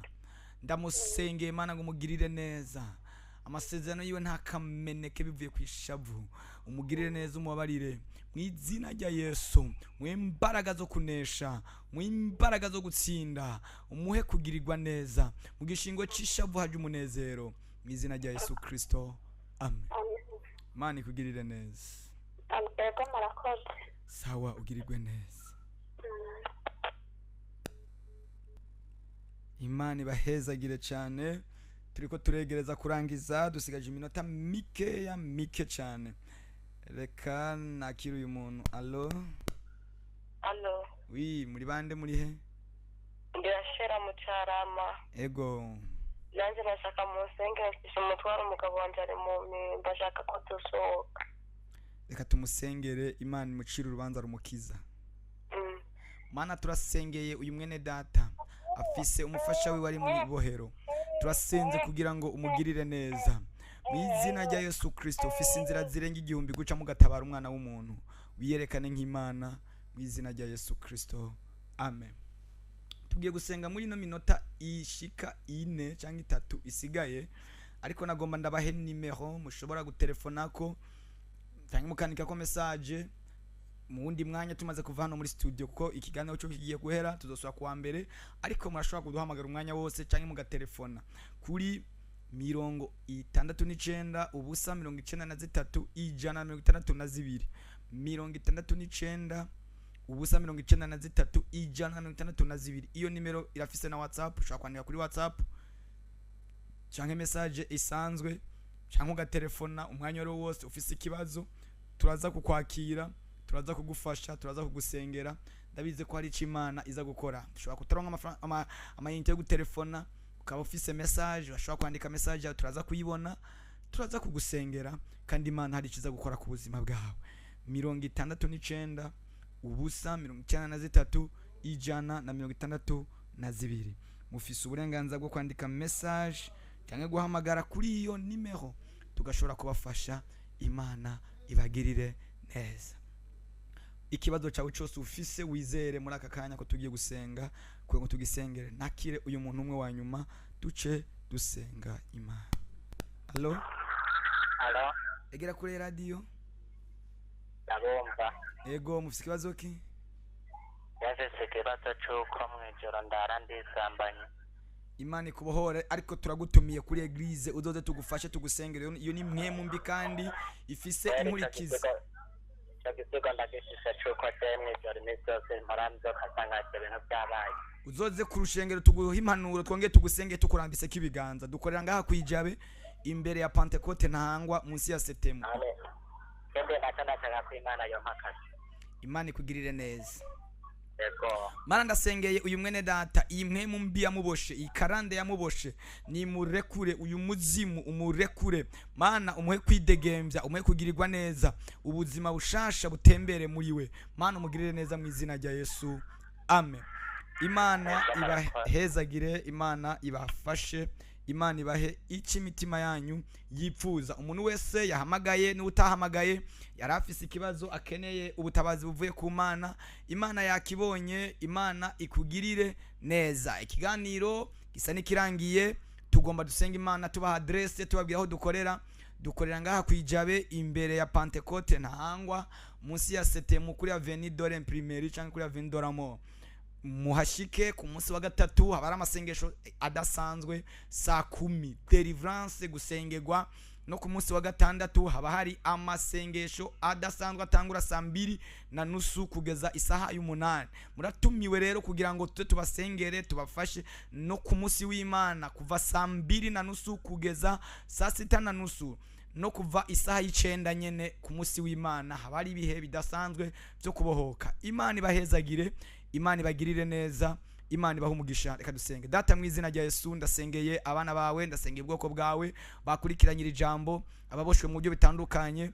Ndamusengeye Mana ngo umugirire neza, amasezerano yiwe ntakameneke bivuye ku ishavu. Umugirire neza, umubabarire mu izina rya Yesu. Mu imbaraga zo kunesha, mu imbaraga zo gutsinda, umuhe kugirirwa neza. Mu gishingo cy'ishavu haje umunezero mu izina rya Yesu Kristo, amen. Mana ikugirire neza. Ego murakoze. Sawa, ugirirwe neza. Imana ibahezagire cyane. Turiko turegereza kurangiza, dusigaje iminota mike cyane. Reka nakira uyu muntu. Allo? Allo? Oui, muri bande, muri he? Ndashera mu Carama. Ego. Nanjye nashaka musengere mfishe umutwaro umugabo wanje ari mu mimba ashaka ko dusohoka. Reka tumusengere Imana imucira urubanza rumukiza. Mana turasengeye uyu mwene data afise umufasha we wari mu bohero. Turasenze kugira ngo umugirire neza mu izina rya Yesu Kristo. Ufise inzira zirenga 1000 guca mu gatabara umwana w'umuntu, wiyerekane nk'Imana mu izina rya Yesu Kristo, amen. Tugiye gusenga muri no minota ishika 4 cyangwa 3 isigaye, ariko nagomba ndabahe nimero mushobora gutelefonako cyangwa mukanika ko message mu wundi mwanya tumaze kuva hano muri studio, kuko ikiganiro cyo kigiye guhera tuzosubira kuwa mbere, ariko murashobora kuduhamagara umwanya wose cyangwa mugatelefona kuri 69 ubusa 93 ijana 62 69 ubusa 93 ijana 62. Iyo nimero irafise na WhatsApp, ushobora kwandika kuri WhatsApp cyangwa message isanzwe cyangwa ugatelefona umwanya wose. Ufise ikibazo turaza kukwakira, turaza kugufasha, turaza kugusengera. Ndabize ko hari Imana iza gukora. Ushobora kutaronka amayinite yo gutelefona, ukaba ufise message, ushobora kwandika message, turaza kuyibona, turaza kugusengera, kandi Imana hari ikiza gukora ku buzima bwawe. 69 ubusa 93 ijana 62. Mufise uburenganzira bwo kwandika message cyangwa guhamagara kuri iyo nimero, tugashobora kubafasha. Imana ibagirire neza. Ikibazo cyawe cyose ufise wizere muri aka kanya ko tugiye gusenga, kuko ngo tugisengere. Nakire uyu muntu umwe wa nyuma duce dusenga Imana. Allo? Allo? Egera kuri radio. Ndabumva. Ego, mufise ikibazo ki? Yafise ikibazo cy'uko mwijoro ndara ndisambanye. Imana ikubohore, ariko turagutumiye kuri eglise uzoze tugufashe tugusengere. Iyo ni mwemu mbi kandi ifise inkurikizi. Cyagisigo ndagishise cy'uko mwijoro nizose mparanzo kasanga ibintu byabaye. Uzoze ku rushengero tuguha impanuro, twongeye tugusenge tukurambise kibiganza. Dukorera ngaha kwijabe imbere ya Pentecote ntahangwa munsi ya Setemu. Amen. Kende nataka ku Imana yo mpakasi. Imana ikugirire neza. Ego. Mana ndasengeye uyu mwene data, iyi mwemu mbi yamuboshe, iyi karande yamuboshe, ni murekure uyu muzimu, umurekure. Mana umuhe kwidegembya, umuhe kugirirwa neza, ubuzima bushasha butembere muri we. Mana umugirire neza mu izina rya Yesu, amen. imana ibahezagire, imana ibafashe, imana ibahe icyo imitima yanyu yipfuza. Umuntu wese yahamagaye n'utahamagaye yari afise ikibazo akeneye ubutabazi buvuye ku mana, imana yakibonye, imana ikugirire neza. Ikiganiro gisa n'ikirangiye, tugomba dusenga imana, tubaha adresse, tubabwira aho dukorera ngaha kwijabe imbere ya Pentecote Ntahangwa, munsi ya setemu kuri Avenue Dore Imprimerie cyangwa kuri Avenue Doramo. Muhashike ku munsi wa gatatu haba ari amasengesho adasanzwe saa 10, deliverance gusengerwa. No ku munsi wa gatandatu haba hari amasengesho adasanzwe atangura saa 2:30 kugeza isaha y'umunani. Muratumiwe rero kugira ngo tubasengere, tubafashe. No ku munsi w'Imana kuva saa 2:30 kugeza saa 6:30, no kuva isaha y'icenda nyene ku munsi w'Imana haba ari ibihe bidasanzwe byo kubohoka. Imana ibahezagire, imana ibagirire neza, imana ibaha umugisha. Reka dusenge. Data, mu izina rya Yesu ndasengeye abana bawe, ndasengeye ubwoko bwawe bakurikiranyira ijambo, ababoshwe mu buryo bitandukanye,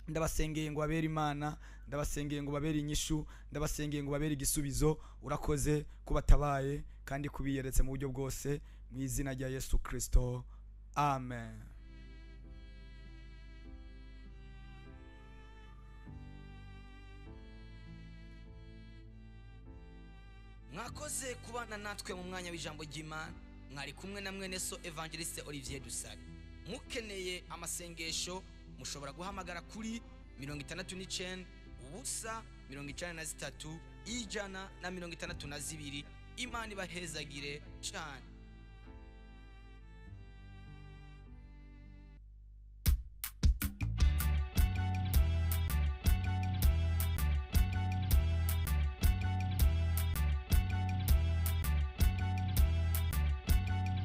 ndabasengeye ngo babere imana, ndabasengeye ngo babere inyishu, ndabasengeye ngo babere igisubizo. Urakoze kubatabaye kandi kubiyeretse mu buryo bwose, mu izina rya Yesu Kristo, amen. Mwakoze kubana natwe mu mwanya w'ijambo ry'Imana. Mwari kumwe na mwene so Evangeliste Olivier Dusari. Mukeneye amasengesho mushobora guhamagara kuri 69 ubusa 93 162. Imana ibahezagire cyane.